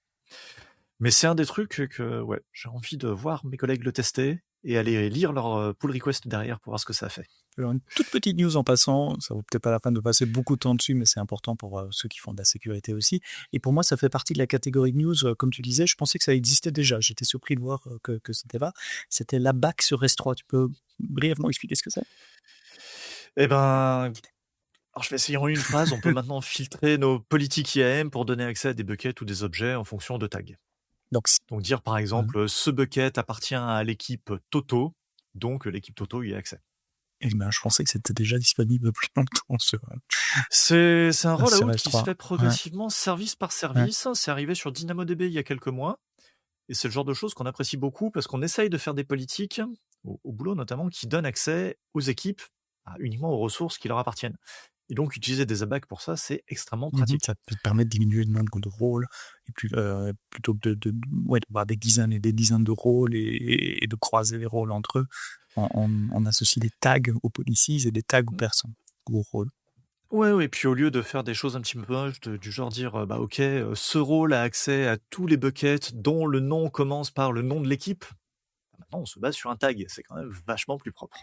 Mais c'est un des trucs que ouais, j'ai envie de voir mes collègues le tester et aller lire leur pull request derrière pour voir ce que ça a fait. Alors, une toute petite news en passant, ça vaut peut-être pas la peine de passer beaucoup de temps dessus, mais c'est important pour ceux qui font de la sécurité aussi. Et pour moi, ça fait partie de la catégorie de news, comme tu disais, je pensais que ça existait déjà. J'étais surpris de voir que c'était là. C'était la BAC sur S3. Tu peux brièvement expliquer ce que c'est? Eh ben, alors je vais essayer en une phrase. On peut maintenant filtrer nos politiques IAM pour donner accès à des buckets ou des objets en fonction de tags. Donc, Donc dire par exemple, ce bucket appartient à l'équipe Toto, donc l'équipe Toto y a accès. eh ben, je pensais que c'était déjà disponible depuis longtemps sur C'est un sur rollout qui se S3. fait progressivement service par Ouais. service. C'est arrivé sur DynamoDB il y a quelques mois. Et c'est le genre de choses qu'on apprécie beaucoup parce qu'on essaye de faire des politiques, au boulot notamment, qui donnent accès aux équipes uniquement aux ressources qui leur appartiennent. Et donc utiliser des ABAC pour ça, c'est extrêmement pratique. Ça peut te permettre de diminuer le nombre de rôles, et plutôt que d'avoir des dizaines et des dizaines de rôles et de croiser les rôles entre eux. On associe des tags aux policies et des tags aux personnes, ou aux rôles. Ouais, et puis au lieu de faire des choses un petit peu moches, du genre dire, bah ok, ce rôle a accès à tous les buckets dont le nom commence par le nom de l'équipe, maintenant on se base sur un tag, c'est quand même vachement plus propre.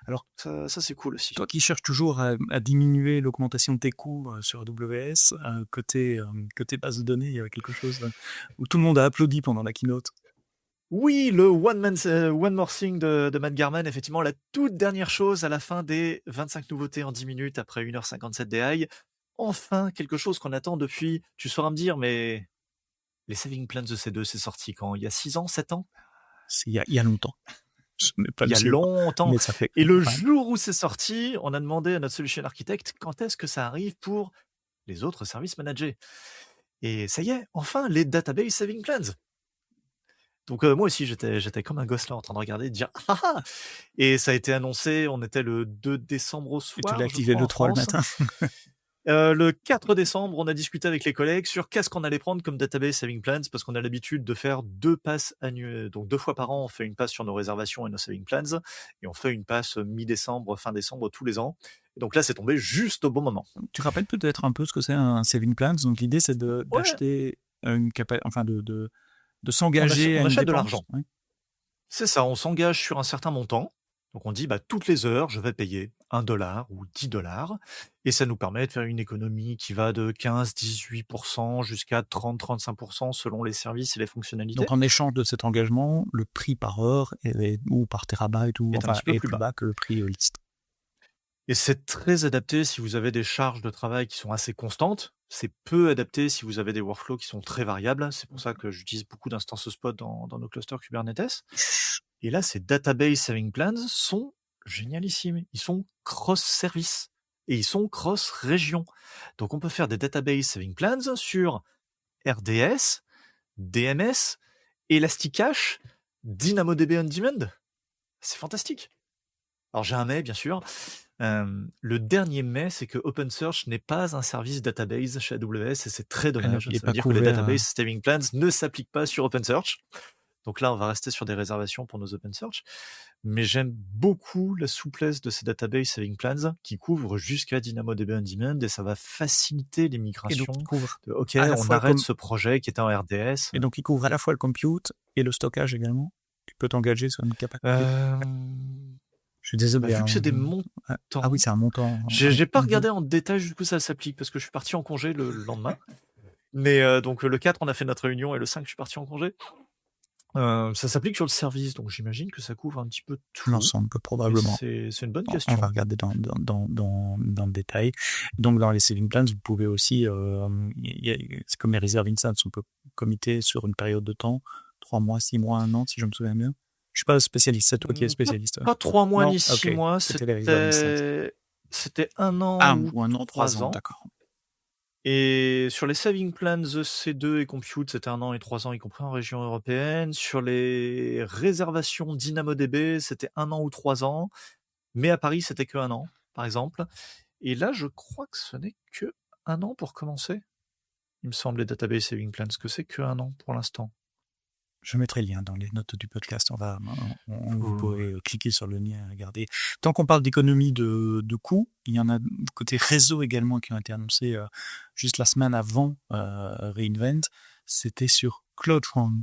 Alors, ça c'est cool aussi. toi qui cherches toujours à diminuer l'augmentation de tes coûts sur AWS, côté base de données, il y avait quelque chose où tout le monde a applaudi pendant la keynote. Oui, le One More Thing de Matt Garman, effectivement, la toute dernière chose à la fin des 25 nouveautés en 10 minutes après 1h57 DI. Enfin, quelque chose qu'on attend depuis, tu sauras me dire, mais les Saving Plans de C2, c'est sorti quand? Il y a 6 ans, 7 ans? Il y a longtemps. Je n'ai pas Il y a sûr, longtemps. mais ça fait... Et le Ouais. jour où c'est sorti, on a demandé à notre solution architecte quand est-ce que ça arrive pour les autres services managés. Et ça y est, enfin, les Database Saving Plans. Donc moi aussi, j'étais comme un gosse là en train de regarder et de dire « Ah ah !» Et ça a été annoncé, on était le 2 décembre au Et tu soir, l'as je activé crois, le en 3 le France. matin. Le 4 décembre, on a discuté avec les collègues sur qu'est-ce qu'on allait prendre comme database saving plans, parce qu'on a l'habitude de faire 2 passes annuelles. Donc 2 fois par an, on fait une passe sur nos réservations et nos saving plans, et on fait une passe mi-décembre, fin décembre, tous les ans. Et donc là, c'est tombé juste au bon moment. Tu rappelles peut-être un peu ce que c'est un saving plan? Donc l'idée, c'est Ouais, d'acheter de on s'engager à une achète de dépense. l'argent. Ouais. C'est ça, on s'engage sur un certain montant. Donc on dit, toutes les heures, je vais payer $1 ou $10. Et ça nous permet de faire une économie qui va de 15-18% jusqu'à 30-35% selon les services et les fonctionnalités. Donc en échange de cet engagement, le prix par heure ou par terabyte est un petit peu est plus plus bas que le prix liste. Et c'est très adapté si vous avez des charges de travail qui sont assez constantes. C'est peu adapté si vous avez des workflows qui sont très variables. C'est pour ça que j'utilise beaucoup d'instances spot dans nos clusters Kubernetes. Et là, ces database saving plans sont génialissimes. Ils sont cross-service et ils sont cross-région. Donc, on peut faire des database saving plans sur RDS, DMS, Elasticache, DynamoDB on Demand. C'est fantastique. Alors, j'ai un mais, bien sûr. Le dernier mais, c'est que OpenSearch n'est pas un service database chez AWS et c'est très dommage. il est Ça pas veut dire que les couvert, database saving plans ne s'appliquent pas sur OpenSearch. Donc là, on va rester sur des réservations pour nos OpenSearch. Mais j'aime beaucoup la souplesse de ces database saving plans qui couvrent jusqu'à DynamoDB on Demand et ça va faciliter les Et migrations. donc, il couvre Ok, à la on fois arrête ce projet qui était en RDS. Et donc, il couvre à la fois le compute et le stockage également. Tu peux t'engager sur une capacité. Je suis désolé. Vu que c'est des montants. Ah oui, c'est un montant. J'ai pas regardé en détail jusqu'où ça s'applique parce que je suis parti en congé le lendemain. Mais donc le 4, on a fait notre réunion et le 5, je suis parti en congé. Ça s'applique sur le service, donc j'imagine que ça couvre un petit peu tout. L'ensemble, probablement. C'est une bonne question. On va regarder dans le détail. Donc, dans les saving plans, vous pouvez aussi, c'est comme les reserve instance, on peut committer sur une période de temps, 3 mois, 6 mois, 1 an, si je me souviens bien. Je suis pas spécialiste, c'est toi qui es spécialiste. Pas 3 mois Non, ni 6 mois, c'était les reserve instance. c'était 1 an ou 1 an, 3 ans, d'accord. Et sur les saving plans EC2 et Compute, c'était 1 an et 3 ans, y compris en région européenne. Sur les réservations DynamoDB, c'était 1 an ou 3 ans. Mais à Paris, c'était que 1 an, par exemple. Et là, je crois que ce n'est que 1 an pour commencer. Il me semble, les database saving plans, que c'est que 1 an pour l'instant. Je mettrai le lien dans les notes du podcast. Vous pourrez cliquer sur le lien et regarder. Tant qu'on parle d'économie de coûts, il y en a côté réseau également qui ont été annoncés juste la semaine avant reInvent. C'était sur CloudFront.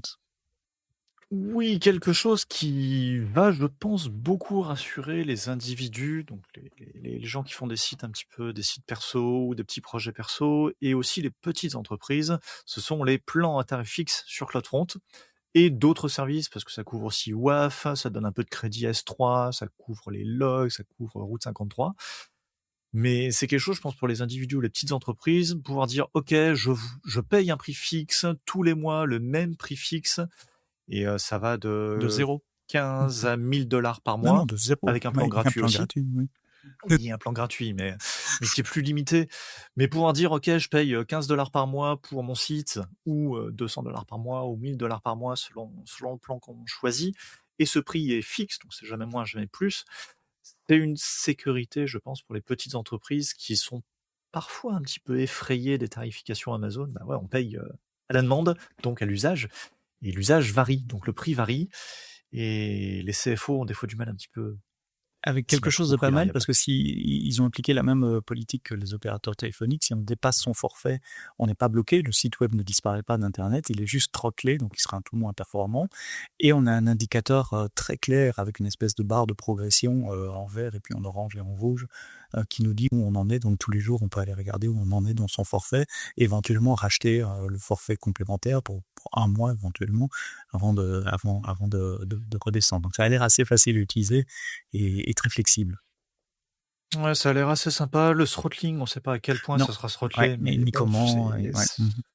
Oui, quelque chose qui va, je pense, beaucoup rassurer les individus, donc les gens qui font des sites un petit peu, des sites perso ou des petits projets perso, et aussi les petites entreprises. Ce sont les plans à tarif fixe sur CloudFront et d'autres services, parce que ça couvre aussi WAF, ça donne un peu de crédit S3, ça couvre les logs, ça couvre Route 53. Mais c'est quelque chose, je pense, pour les individus ou les petites entreprises, pouvoir dire, OK, je paye un prix fixe tous les mois, le même prix fixe, et ça va De 0. 15 à 1000 $ par mois. Non, de 0. Avec un plan gratuit aussi. Oui. Il y a un plan gratuit, mais qui est plus limité. Mais pouvoir dire, OK, je paye 15 $ par mois pour mon site, ou 200 $ par mois, ou 1000 $ par mois, selon le plan qu'on choisit. Et ce prix est fixe, donc c'est jamais moins, jamais plus. C'est une sécurité, je pense, pour les petites entreprises qui sont parfois un petit peu effrayées des tarifications Amazon. Bah ouais, on paye à la demande, donc à l'usage. Et l'usage varie, donc le prix varie. Et les CFO ont des fois du mal un petit peu. Avec quelque chose de pas mal, parce que ils ont appliqué la même politique que les opérateurs téléphoniques, si on dépasse son forfait, on n'est pas bloqué, le site web ne disparaît pas d'Internet, il est juste throttlé, donc il sera un tout moins performant. Et on a un indicateur très clair avec une espèce de barre de progression en vert et puis en orange et en rouge qui nous dit où on en est. Donc tous les jours, on peut aller regarder où on en est dans son forfait, et éventuellement racheter le forfait complémentaire pour 1 mois éventuellement avant de redescendre. Donc ça a l'air assez facile à utiliser et très flexible. Ouais, ça a l'air assez sympa. Le throttling, on ne sait pas à quel point ça sera throttlé, mais ni comment.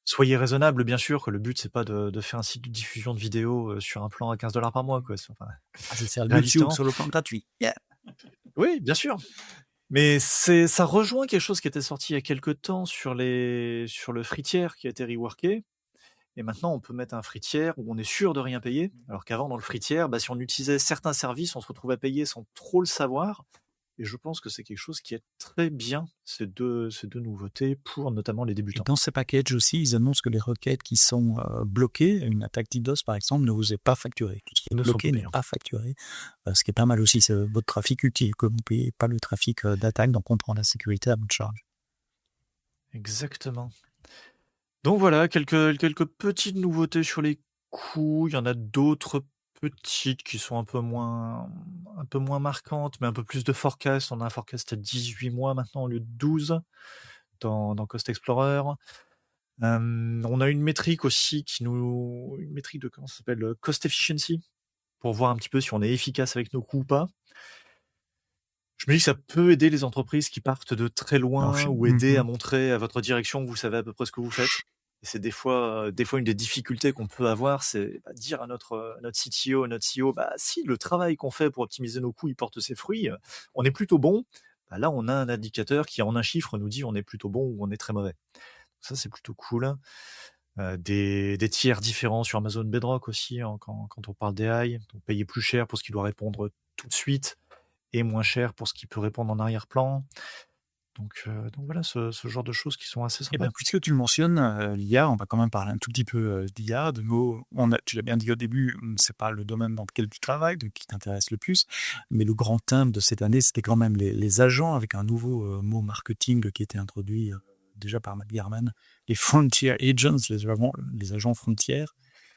Soyez raisonnable, bien sûr, que le but c'est pas de faire un site de diffusion de vidéos sur un plan à 15 $ par mois, quoi. Enfin, c'est faire le YouTube sur le plan gratuit. Yeah. Oui, bien sûr. Mais ça rejoint quelque chose qui était sorti il y a quelques temps sur le free tier qui a été reworké. Et maintenant, on peut mettre un free tier où on est sûr de rien payer. Alors qu'avant, dans le free tier, si on utilisait certains services, on se retrouvait à payer sans trop le savoir. Et je pense que c'est quelque chose qui est très bien, ces deux nouveautés, pour notamment les débutants. Et dans ces packages aussi, ils annoncent que les requêtes qui sont bloquées, une attaque DDoS par exemple, ne vous est pas facturée. Tout ce qui est bloqué n'est pas facturé, ce qui est pas mal aussi. C'est votre trafic utile, que vous ne payez pas le trafic d'attaque, donc on prend la sécurité à votre charge. Exactement. Donc voilà, quelques petites nouveautés sur les coûts. Il y en a d'autres petites qui sont un peu moins marquantes, mais un peu plus de forecast. On a un forecast à 18 mois maintenant au lieu de 12 dans Cost Explorer. On a une métrique aussi une métrique de comment ça s'appelle, Cost Efficiency, pour voir un petit peu si on est efficace avec nos coûts ou pas. Je me dis que ça peut aider les entreprises qui partent de très loin, ou aider à montrer à votre direction que vous savez à peu près ce que vous faites. Et c'est des fois une des difficultés qu'on peut avoir, c'est dire à notre CTO, notre CEO, si le travail qu'on fait pour optimiser nos coûts, il porte ses fruits, on est plutôt bon. Là, on a un indicateur qui, en un chiffre, nous dit on est plutôt bon ou on est très mauvais. Ça, c'est plutôt cool. Des tiers différents sur Amazon Bedrock aussi, quand on parle d'AI. Donc, payer plus cher pour ce qui doit répondre tout de suite et moins cher pour ce qui peut répondre en arrière-plan. Donc voilà, ce genre de choses qui sont assez sympas. Puisque tu le mentionnes, l'IA, on va quand même parler un tout petit peu d'IA. De nouveau, tu l'as bien dit au début, c'est pas le domaine dans lequel tu travailles, qui t'intéresse le plus, mais le grand thème de cette année, c'était quand même les agents, avec un nouveau mot marketing qui était introduit déjà par Matt Garman, les Frontier Agents, les agents frontières.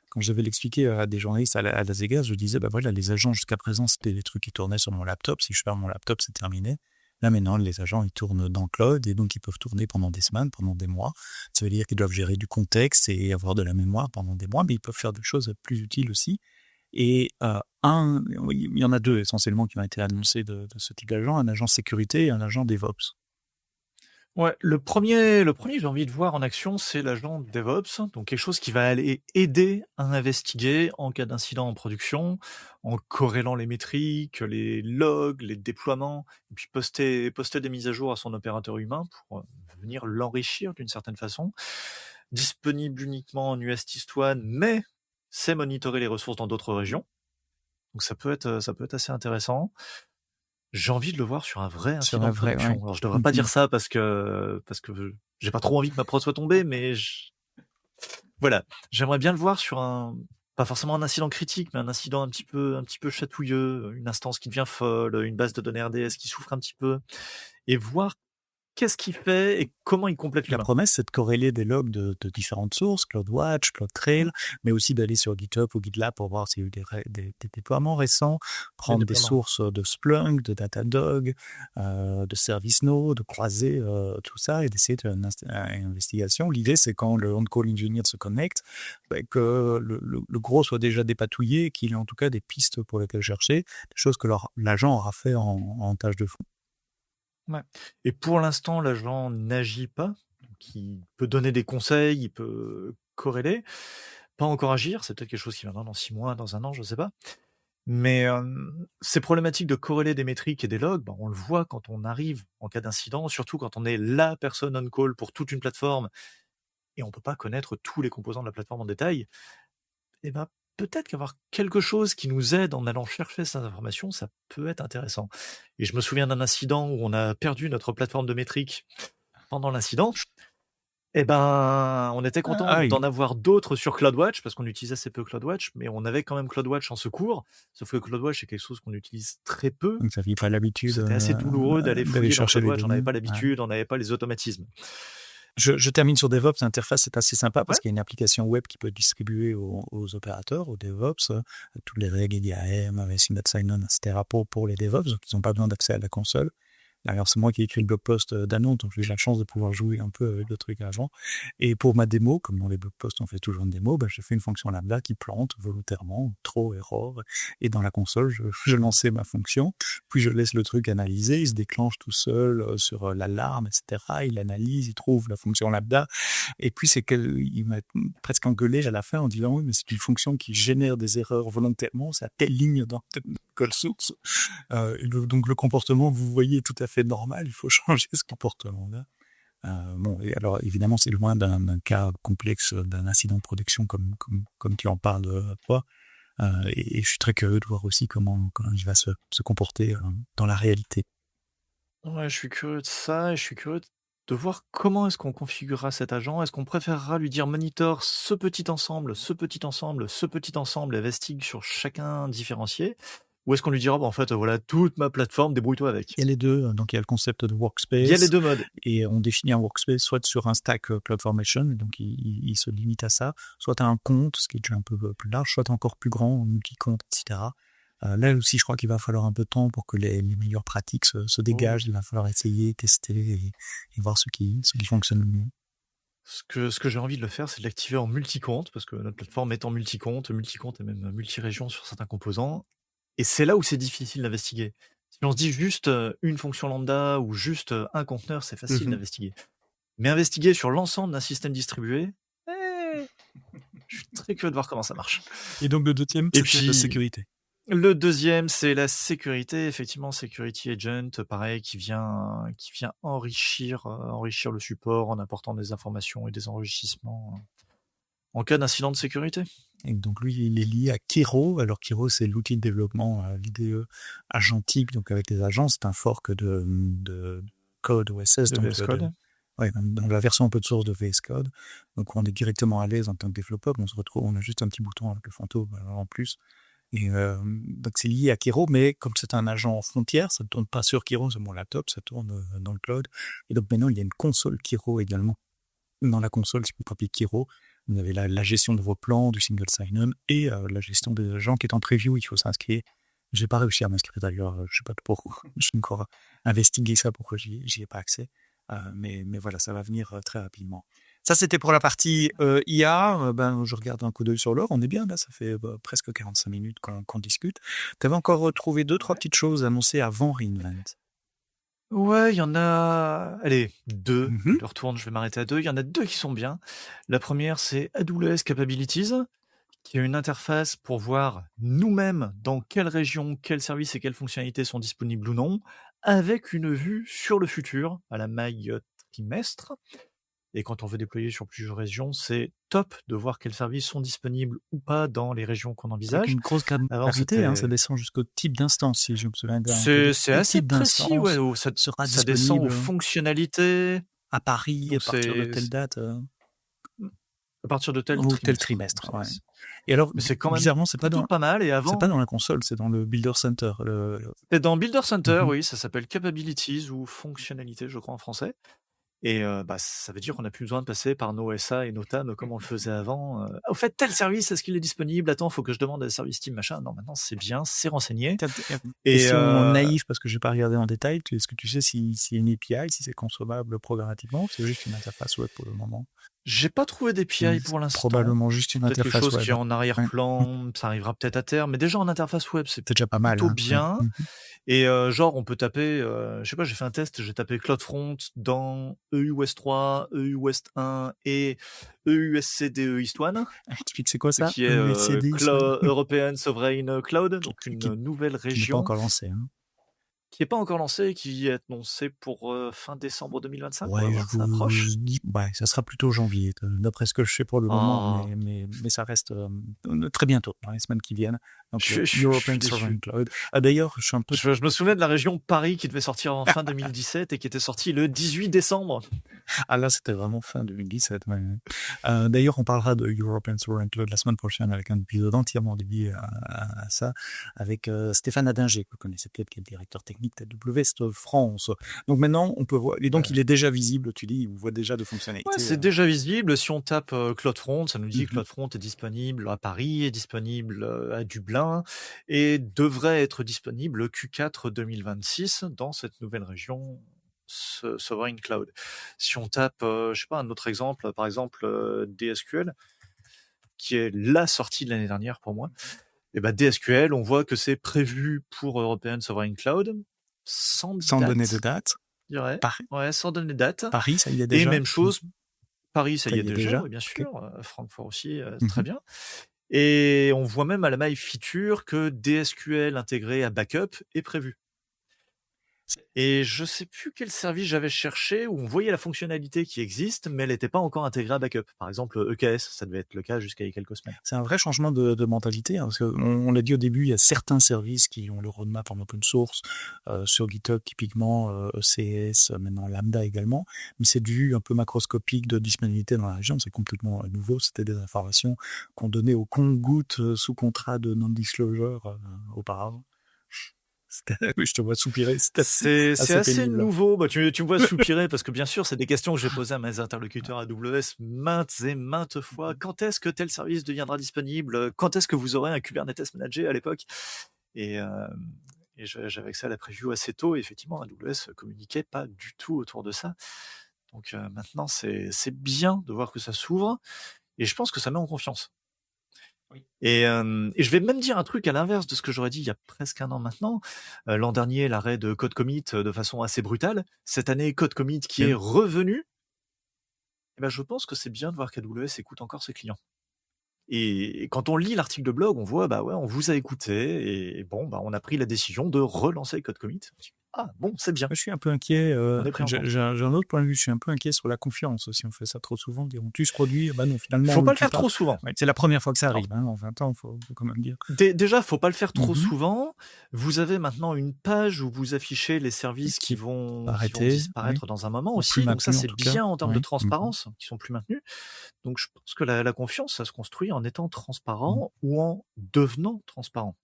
Quand je devais l'expliquer à des journalistes à Las Vegas, je disais, voilà, les agents jusqu'à présent, c'était des trucs qui tournaient sur mon laptop. Si je ferme mon laptop, c'est terminé. Là, maintenant, les agents, ils tournent dans le cloud, et donc ils peuvent tourner pendant des semaines, pendant des mois. Ça veut dire qu'ils doivent gérer du contexte et avoir de la mémoire pendant des mois, mais ils peuvent faire des choses plus utiles aussi. Et il y en a 2 essentiellement qui ont été annoncés de ce type d'agent, un agent sécurité et un agent DevOps. Ouais, le premier que j'ai envie de voir en action, c'est l'agent DevOps, donc quelque chose qui va aller aider à investiguer en cas d'incident en production, en corrélant les métriques, les logs, les déploiements, et puis poster des mises à jour à son opérateur humain pour venir l'enrichir d'une certaine façon. Disponible uniquement en US East One, mais c'est monitorer les ressources dans d'autres régions. Donc ça peut être assez intéressant. J'ai envie de le voir sur un vrai Sur incident un de vrai, production. ouais. Alors je devrais pas dire ça parce que j'ai pas trop envie que ma prod soit tombée, mais voilà, j'aimerais bien le voir sur pas forcément un incident critique, mais un incident un petit peu chatouilleux, une instance qui devient folle, une base de données RDS qui souffre un petit peu, et voir qu'est-ce qu'il fait et comment il complète La l'humain. promesse, c'est de corréler des logs de différentes sources, CloudWatch, CloudTrail, mais aussi d'aller sur GitHub ou GitLab pour voir s'il y a eu des déploiements récents, prendre des sources de Splunk, de Datadog, de ServiceNow, de croiser tout ça et d'essayer de faire une investigation. L'idée, c'est quand le on-call engineer se connecte, que le gros soit déjà dépatouillé, qu'il ait en tout cas des pistes pour lesquelles chercher, des choses que l'agent aura fait en tâche de fond. Ouais. Et pour l'instant, l'agent n'agit pas. Donc il peut donner des conseils, il peut corréler, pas encore agir. C'est peut-être quelque chose qui viendra dans 6 mois, dans 1 an, je sais pas. Mais ces problématiques de corréler des métriques et des logs, on le voit quand on arrive en cas d'incident, surtout quand on est la personne on call pour toute une plateforme et on peut pas connaître tous les composants de la plateforme en détail. Et peut-être qu'avoir quelque chose qui nous aide en allant chercher ces informations, ça peut être intéressant. Et je me souviens d'un incident où on a perdu notre plateforme de métriques pendant l'incident. On était content d'en avoir d'autres sur CloudWatch, parce qu'on utilisait assez peu CloudWatch, mais on avait quand même CloudWatch en secours, sauf que CloudWatch, c'est quelque chose qu'on utilise très peu. Donc, ça n'avait pas l'habitude C'était assez douloureux d'aller fouiller dans chercher CloudWatch, les on n'avait données. pas l'habitude, on n'avait pas les automatismes. Je termine sur DevOps. L'interface est assez sympa parce qu'il y a une application web qui peut être distribuée aux opérateurs, aux DevOps, toutes les règles IAM, Single Sign-On, etc. pour les DevOps, donc ils n'ont pas besoin d'accès à la console. D'ailleurs, c'est moi qui ai écrit le blog post d'annonce, donc j'ai eu la chance de pouvoir jouer un peu avec le truc avant. Et pour ma démo, comme dans les blog posts, on fait toujours une démo, j'ai fait une fonction lambda qui plante volontairement, throw error, et dans la console, je lançais ma fonction, puis je laisse le truc analyser, il se déclenche tout seul sur l'alarme, etc. Il analyse, il trouve la fonction lambda, et puis il m'a presque engueulé à la fin en disant oui, mais c'est une fonction qui génère des erreurs volontairement, c'est à telle ligne dans telle code source. Donc le comportement, vous voyez, tout à fait normal, il faut changer ce comportement-là. Et alors évidemment, c'est loin d'un cas complexe, d'un incident de production comme tu en parles, toi. Et je suis très curieux de voir aussi comment il va se comporter dans la réalité. Ouais, je suis curieux de ça, et je suis curieux de voir comment est-ce qu'on configurera cet agent. Est-ce qu'on préférera lui dire monitor ce petit ensemble, ce petit ensemble, ce petit ensemble, investigue sur chacun différencié, ou est-ce qu'on lui dira, en fait, voilà, toute ma plateforme, débrouille-toi avec. Il y a les deux, donc il y a le concept de workspace. Il y a les deux modes. Et on définit un workspace soit sur un stack CloudFormation, donc il se limite à ça, soit à un compte, ce qui est déjà un peu plus large, soit encore plus grand, multi-compte, etc. Là aussi, je crois qu'il va falloir un peu de temps pour que les meilleures pratiques se dégagent. Il va falloir essayer, tester et voir ce qui fonctionne le mieux. Ce que j'ai envie de le faire, c'est de l'activer en multi-compte, parce que notre plateforme est en multi-compte et même multi-région sur certains composants. Et c'est là où c'est difficile d'investiguer. Si on se dit juste une fonction lambda ou juste un conteneur, c'est facile d'investiguer. Mais investiguer sur l'ensemble d'un système distribué, je suis très curieux de voir comment ça marche. Et donc le deuxième, c'est la sécurité. Le deuxième, c'est la sécurité. Effectivement, Security Agent, pareil, qui vient enrichir le support en apportant des informations et des enrichissements en cas d'incident de sécurité. Et donc lui, il est lié à Kiro. Alors Kiro, c'est l'outil de développement l'IDE agentique, donc avec des agents. C'est un fork de Code OSS. De VS Code. Ouais, dans la version un peu de source de VS Code. Donc on est directement à l'aise en tant que développeur. On a juste un petit bouton avec le fantôme en plus. Et donc c'est lié à Kiro, mais comme c'est un agent en frontière, ça ne tourne pas sur Kiro, sur mon laptop, ça tourne dans le cloud. Et donc maintenant, il y a une console Kiro également. Dans la console, si vous copiez Kiro, vous avez la gestion de vos plans, du single sign-on et la gestion des agents qui est en preview, il faut s'inscrire. J'ai pas réussi à m'inscrire d'ailleurs, je sais pas pourquoi. Je n'ai encore investigué ça, pourquoi j'y ai pas accès. Mais voilà, ça va venir très rapidement. Ça, c'était pour la partie IA. Je regarde un coup d'œil sur l'heure. On est bien, là. Ça fait presque 45 minutes qu'on discute. Tu avais encore retrouvé 2-3 petites choses annoncées avant reInvent. Ouais, il y en a, allez, 2. Mhm. Je retourne, je vais m'arrêter à 2. Il y en a 2 qui sont bien. La première, c'est AWS Capabilities, qui a une interface pour voir nous-mêmes dans quelle région, quels services et quelles fonctionnalités sont disponibles ou non, avec une vue sur le futur, à la maille trimestre. Et quand on veut déployer sur plusieurs régions, c'est top de voir quels services sont disponibles ou pas dans les régions qu'on Avec envisage. une grosse Avant, granularité, ça c'était... descend jusqu'au type d'instance, si je me souviens bien. C'est Quel assez type précis, ouais. d'instance Ça sera descend aux disponible fonctionnalités. à Paris à Donc partir de telle date à partir de tel ou tel trimestre. trimestre. Ouais. Et alors, Mais c'est quand même bizarrement, c'est pas plutôt pas mal. Et c'est pas avant, dans la console, c'est dans le Builder Center. c'était dans Builder Center, Mhm. oui, ça s'appelle Capabilities ou Fonctionnalités, je crois, en français. Et ça veut dire qu'on n'a plus besoin de passer par nos SA et nos TAM comme on le faisait avant. Au fait, tel service, est-ce qu'il est disponible? Attends, il faut que je demande à service team, machin. Non, maintenant, c'est bien, c'est renseigné. Et Question naïve, parce que je n'ai pas regardé en détail. Est-ce que tu sais s'il y a une API, si c'est consommable programmatiquement, ou c'est juste une interface web pour le moment? j'ai pas trouvé d'API pour l'instant. Probablement juste une Peut-être quelque interface chose web. qui est en arrière-plan, ça arrivera peut-être à terme. Mais déjà en interface web, c'est déjà pas mal. plutôt Hein. bien. Mhm. Et genre, on peut taper, je sais pas, j'ai fait un test, j'ai tapé CloudFront dans EUS3, EUS1 et EUSCD East1, Explique, c'est quoi ce ça? qui est ESCD, European Sovereign Cloud, donc une nouvelle qui n'est pas région encore lancée. Hein. qui n'est pas encore lancée, qui est annoncée pour fin décembre 2025. Ouais, On va voir, ça approche. je dis, ouais, ça sera plutôt janvier, d'après ce que je sais pour le moment, Oh, mais ça reste très bientôt, dans les semaines qui viennent. Donc, je suis European déçu. Sovereign Cloud. Ah, d'ailleurs, je suis un peu. Je me souviens de la région Paris qui devait sortir en fin 2017 et qui était sortie le 18 décembre. Ah là, c'était vraiment fin 2017. Ouais. D'ailleurs, on parlera de European Sovereign Cloud la semaine prochaine avec un épisode entièrement dédié à ça, avec Stéphane Adinger, que vous connaissez peut-être, qui est le directeur technique d'AWS France. Donc maintenant, on peut voir. Et donc, il est déjà visible, tu dis, on voit déjà de fonctionnalités. Ouais, c'est déjà visible. Si on tape CloudFront, ça nous dit que CloudFront est disponible à Paris, est disponible à Dublin et devrait être disponible Q4 2026 dans cette nouvelle région Sovereign Cloud. Si on tape, je sais pas, un autre exemple, par exemple DSQL, qui est la sortie de l'année dernière pour moi, et ben DSQL, on voit que c'est prévu pour European Sovereign Cloud sans donner de date. Je dirais. Paris. Ouais, sans donner de date. Paris, ça y est déjà. Et même chose, Paris, ça y est déjà, oui, bien sûr. Okay. Francfort aussi, très bien. Et on voit même à la maille feature que DSQL intégré à backup est prévu. Et je sais plus quel service j'avais cherché où on voyait la fonctionnalité qui existe, mais elle n'était pas encore intégrée à backup. Par exemple, EKS, ça devait être le cas jusqu'à il y a quelques semaines. C'est un vrai changement de mentalité, hein, parce qu'on l'a dit au début, il y a certains services qui ont le roadmap en open source, sur GitHub typiquement, ECS, maintenant Lambda également, mais c'est du un peu macroscopique de disponibilité dans la région, c'est complètement nouveau, c'était des informations qu'on donnait au compte-gouttes sous contrat de non-disclosure auparavant. Je te vois soupirer. C'est assez nouveau. Bah, tu me vois soupirer parce que bien sûr, c'est des questions que j'ai posées à mes interlocuteurs AWS maintes et maintes fois. Quand est-ce que tel service deviendra disponible? Quand est-ce que vous aurez un Kubernetes Manager à l'époque? Et j'avais accès à la preview assez tôt. Et effectivement, AWS communiquait pas du tout autour de ça. Donc maintenant, c'est bien de voir que ça s'ouvre. Et je pense que ça met en confiance. Oui. Et je vais même dire un truc à l'inverse de ce que j'aurais dit il y a presque un an maintenant. L'an dernier, l'arrêt de Code Commit de façon assez brutale. Cette année, Code Commit qui est revenu. Et ben, je pense que c'est bien de voir qu'AWS écoute encore ses clients. Et quand on lit l'article de blog, on voit, bah ouais, on vous a écouté et bon, bah on a pris la décision de relancer Code Commit. Ah bon, c'est bien. Je suis un peu inquiet. J'ai un autre point de vue. Je suis un peu inquiet sur la confiance. Si on fait ça trop souvent, diront-tu ce produit? Bah non, finalement. Faut pas le faire trop souvent. Ouais, c'est la première fois que ça arrive. Hein, en 20 ans, faut quand même dire. Déjà, faut pas le faire trop souvent. Vous avez maintenant une page où vous affichez les services qui vont disparaître dans un moment aussi. Donc ça, c'est bien en termes de transparence, qui sont plus maintenus. Donc je pense que la confiance, ça se construit en étant transparent ou en devenant transparent.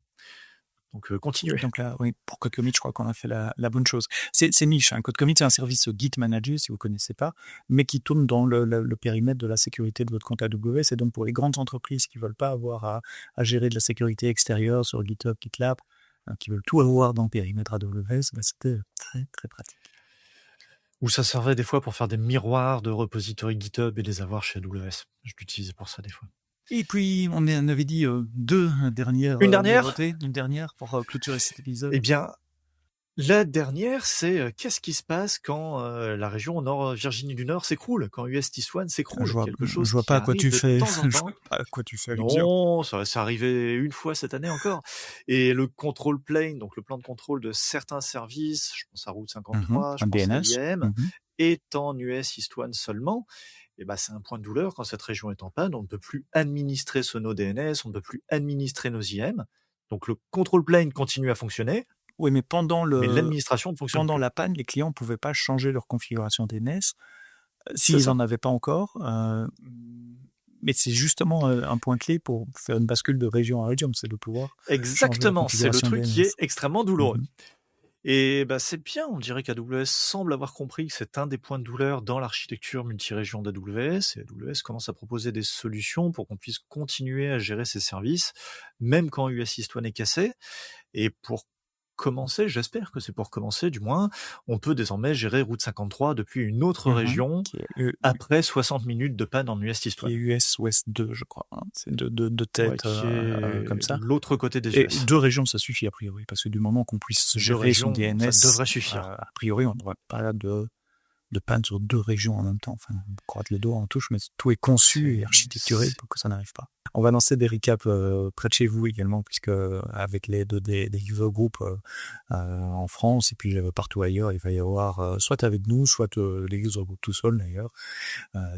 Donc, continuez. Donc là, oui, pour Code Commit, je crois qu'on a fait la bonne chose. C'est niche. Hein. Code Commit, c'est un service Git Manager, si vous ne connaissez pas, mais qui tourne dans le périmètre de la sécurité de votre compte AWS. Et donc, pour les grandes entreprises qui ne veulent pas avoir à gérer de la sécurité extérieure sur GitHub, GitLab, qui veulent tout avoir dans le périmètre AWS, bah, c'était très, très pratique. Ou ça servait des fois pour faire des miroirs de repository GitHub et les avoir chez AWS. Je l'utilisais pour ça des fois. Et puis, on avait dit deux dernières. Une dernière Une dernière pour clôturer cet épisode. Eh bien, La dernière, c'est qu'est-ce qui se passe quand la région Nord Virginie du Nord s'écroule, quand US East One s'écroule, quelque Je chose vois qui pas à quoi arrive tu de fais, temps en je vois temps. pas à quoi tu fais allusion. Non, ça c'est arrivé une fois cette année encore. Et le control plane, donc le plan de contrôle de certains services, je pense à Route 53, je Un pense à DNS. l'IAM, est en US East One seulement. Et ben c'est un point de douleur quand cette région est en panne, on ne peut plus administrer ce node DNS, on ne peut plus administrer nos IAM. Donc le control plane continue à fonctionner, Oui, mais pendant l'administration ne fonctionne plus. la panne, les clients ne pouvaient pas changer leur configuration DNS C'est s'ils ça. n'en avaient pas encore. Mais c'est justement un point clé pour faire une bascule de région à région, c'est de pouvoir changer la Exactement, c'est le configuration truc qui DNS. est extrêmement douloureux. Et bah, c'est bien, on dirait qu'AWS semble avoir compris que c'est un des points de douleur dans l'architecture multirégion d'AWS, et AWS commence à proposer des solutions pour qu'on puisse continuer à gérer ces services, même quand US East One est cassé. Et pour commencer, j'espère que c'est pour commencer du moins, on peut désormais gérer Route 53 depuis une autre région, Qui est après 60 minutes de panne en US East One. US West 2, je crois. C'est de tête Qui est comme ça. l'autre côté des Et US. 2 régions, ça suffit a priori, parce que du moment qu'on puisse gérer son régions, DNS, ça devrait suffire. a priori, on n'aura pas de panne sur 2 régions en même temps. Enfin, on croise les doigts en touche, mais tout est conçu et architecturé pour que ça n'arrive pas. On va lancer des recaps près de chez vous également, puisque avec l'aide des user groups en France et puis partout ailleurs, il va y avoir soit avec nous, soit les user groups tout seuls d'ailleurs,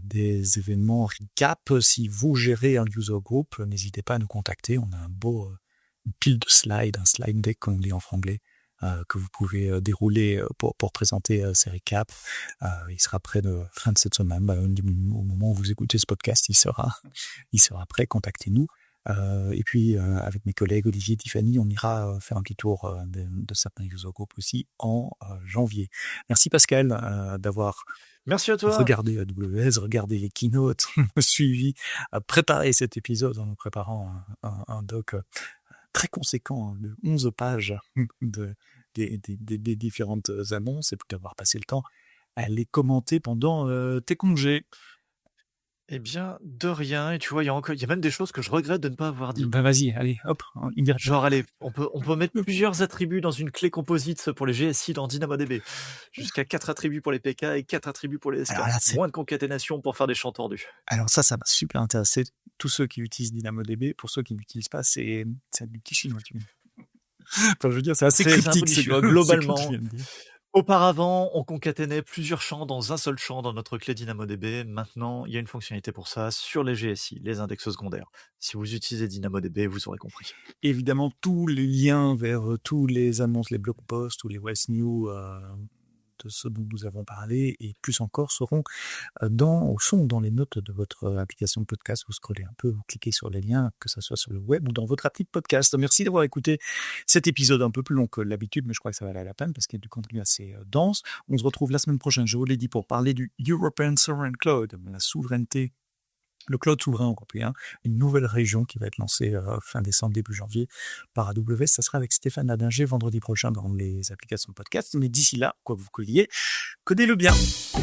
des événements recap. Si vous gérez un user group, n'hésitez pas à nous contacter. On a un beau pile de slides, un slide deck comme on dit en franglais, que vous pouvez dérouler pour présenter ces récaps. Il sera prêt fin de cette semaine. Au moment où vous écoutez ce podcast, il sera prêt. Contactez-nous. Et puis, avec mes collègues Olivier et Tiffany, on ira faire un petit tour de certains user groups aussi en janvier. Merci Pascal d'avoir Merci à toi. regardé AWS, regardé les keynotes, suivi, préparé cet épisode en nous préparant un doc très conséquent de 11 pages des différentes annonces et puis d'avoir passé le temps à les commenter pendant tes congés. Eh bien, de rien. Et tu vois, il y a même des choses que je regrette de ne pas avoir dit. Ben vas-y, allez, hop, Genre, allez, on peut mettre plusieurs attributs dans une clé composite pour les GSI dans DynamoDB. Jusqu'à 4 attributs pour les PK et 4 attributs pour les SK. Alors là, moins de concaténation pour faire des champs tordus. Alors ça m'a super intéressé. Tous ceux qui utilisent DynamoDB, pour ceux qui ne l'utilisent pas, c'est du petit chinois. Enfin, je veux dire, c'est assez cryptique. C'est globalement. Auparavant, on concaténait plusieurs champs dans un seul champ dans notre clé DynamoDB. Maintenant, il y a une fonctionnalité pour ça sur les GSI, les index secondaires. Si vous utilisez DynamoDB, vous aurez compris. Évidemment, tous les liens vers tous les annonces, les blog posts ou les West News de ce dont nous avons parlé et plus encore sont dans les notes de votre application de podcast. Vous scrollez un peu, vous cliquez sur les liens, que ce soit sur le web ou dans votre appli de podcast. Merci d'avoir écouté cet épisode un peu plus long que l'habitude, mais je crois que ça valait la peine parce qu'il y a du contenu assez dense. On se retrouve la semaine prochaine, je vous l'ai dit, pour parler du European Sovereign Cloud, la souveraineté, le cloud souverain européen, une nouvelle région qui va être lancée fin décembre, début janvier par AWS. Ça sera avec Stéphane Adinger vendredi prochain dans les applications podcast. Mais d'ici là, quoi que vous colliez, codez-le bien.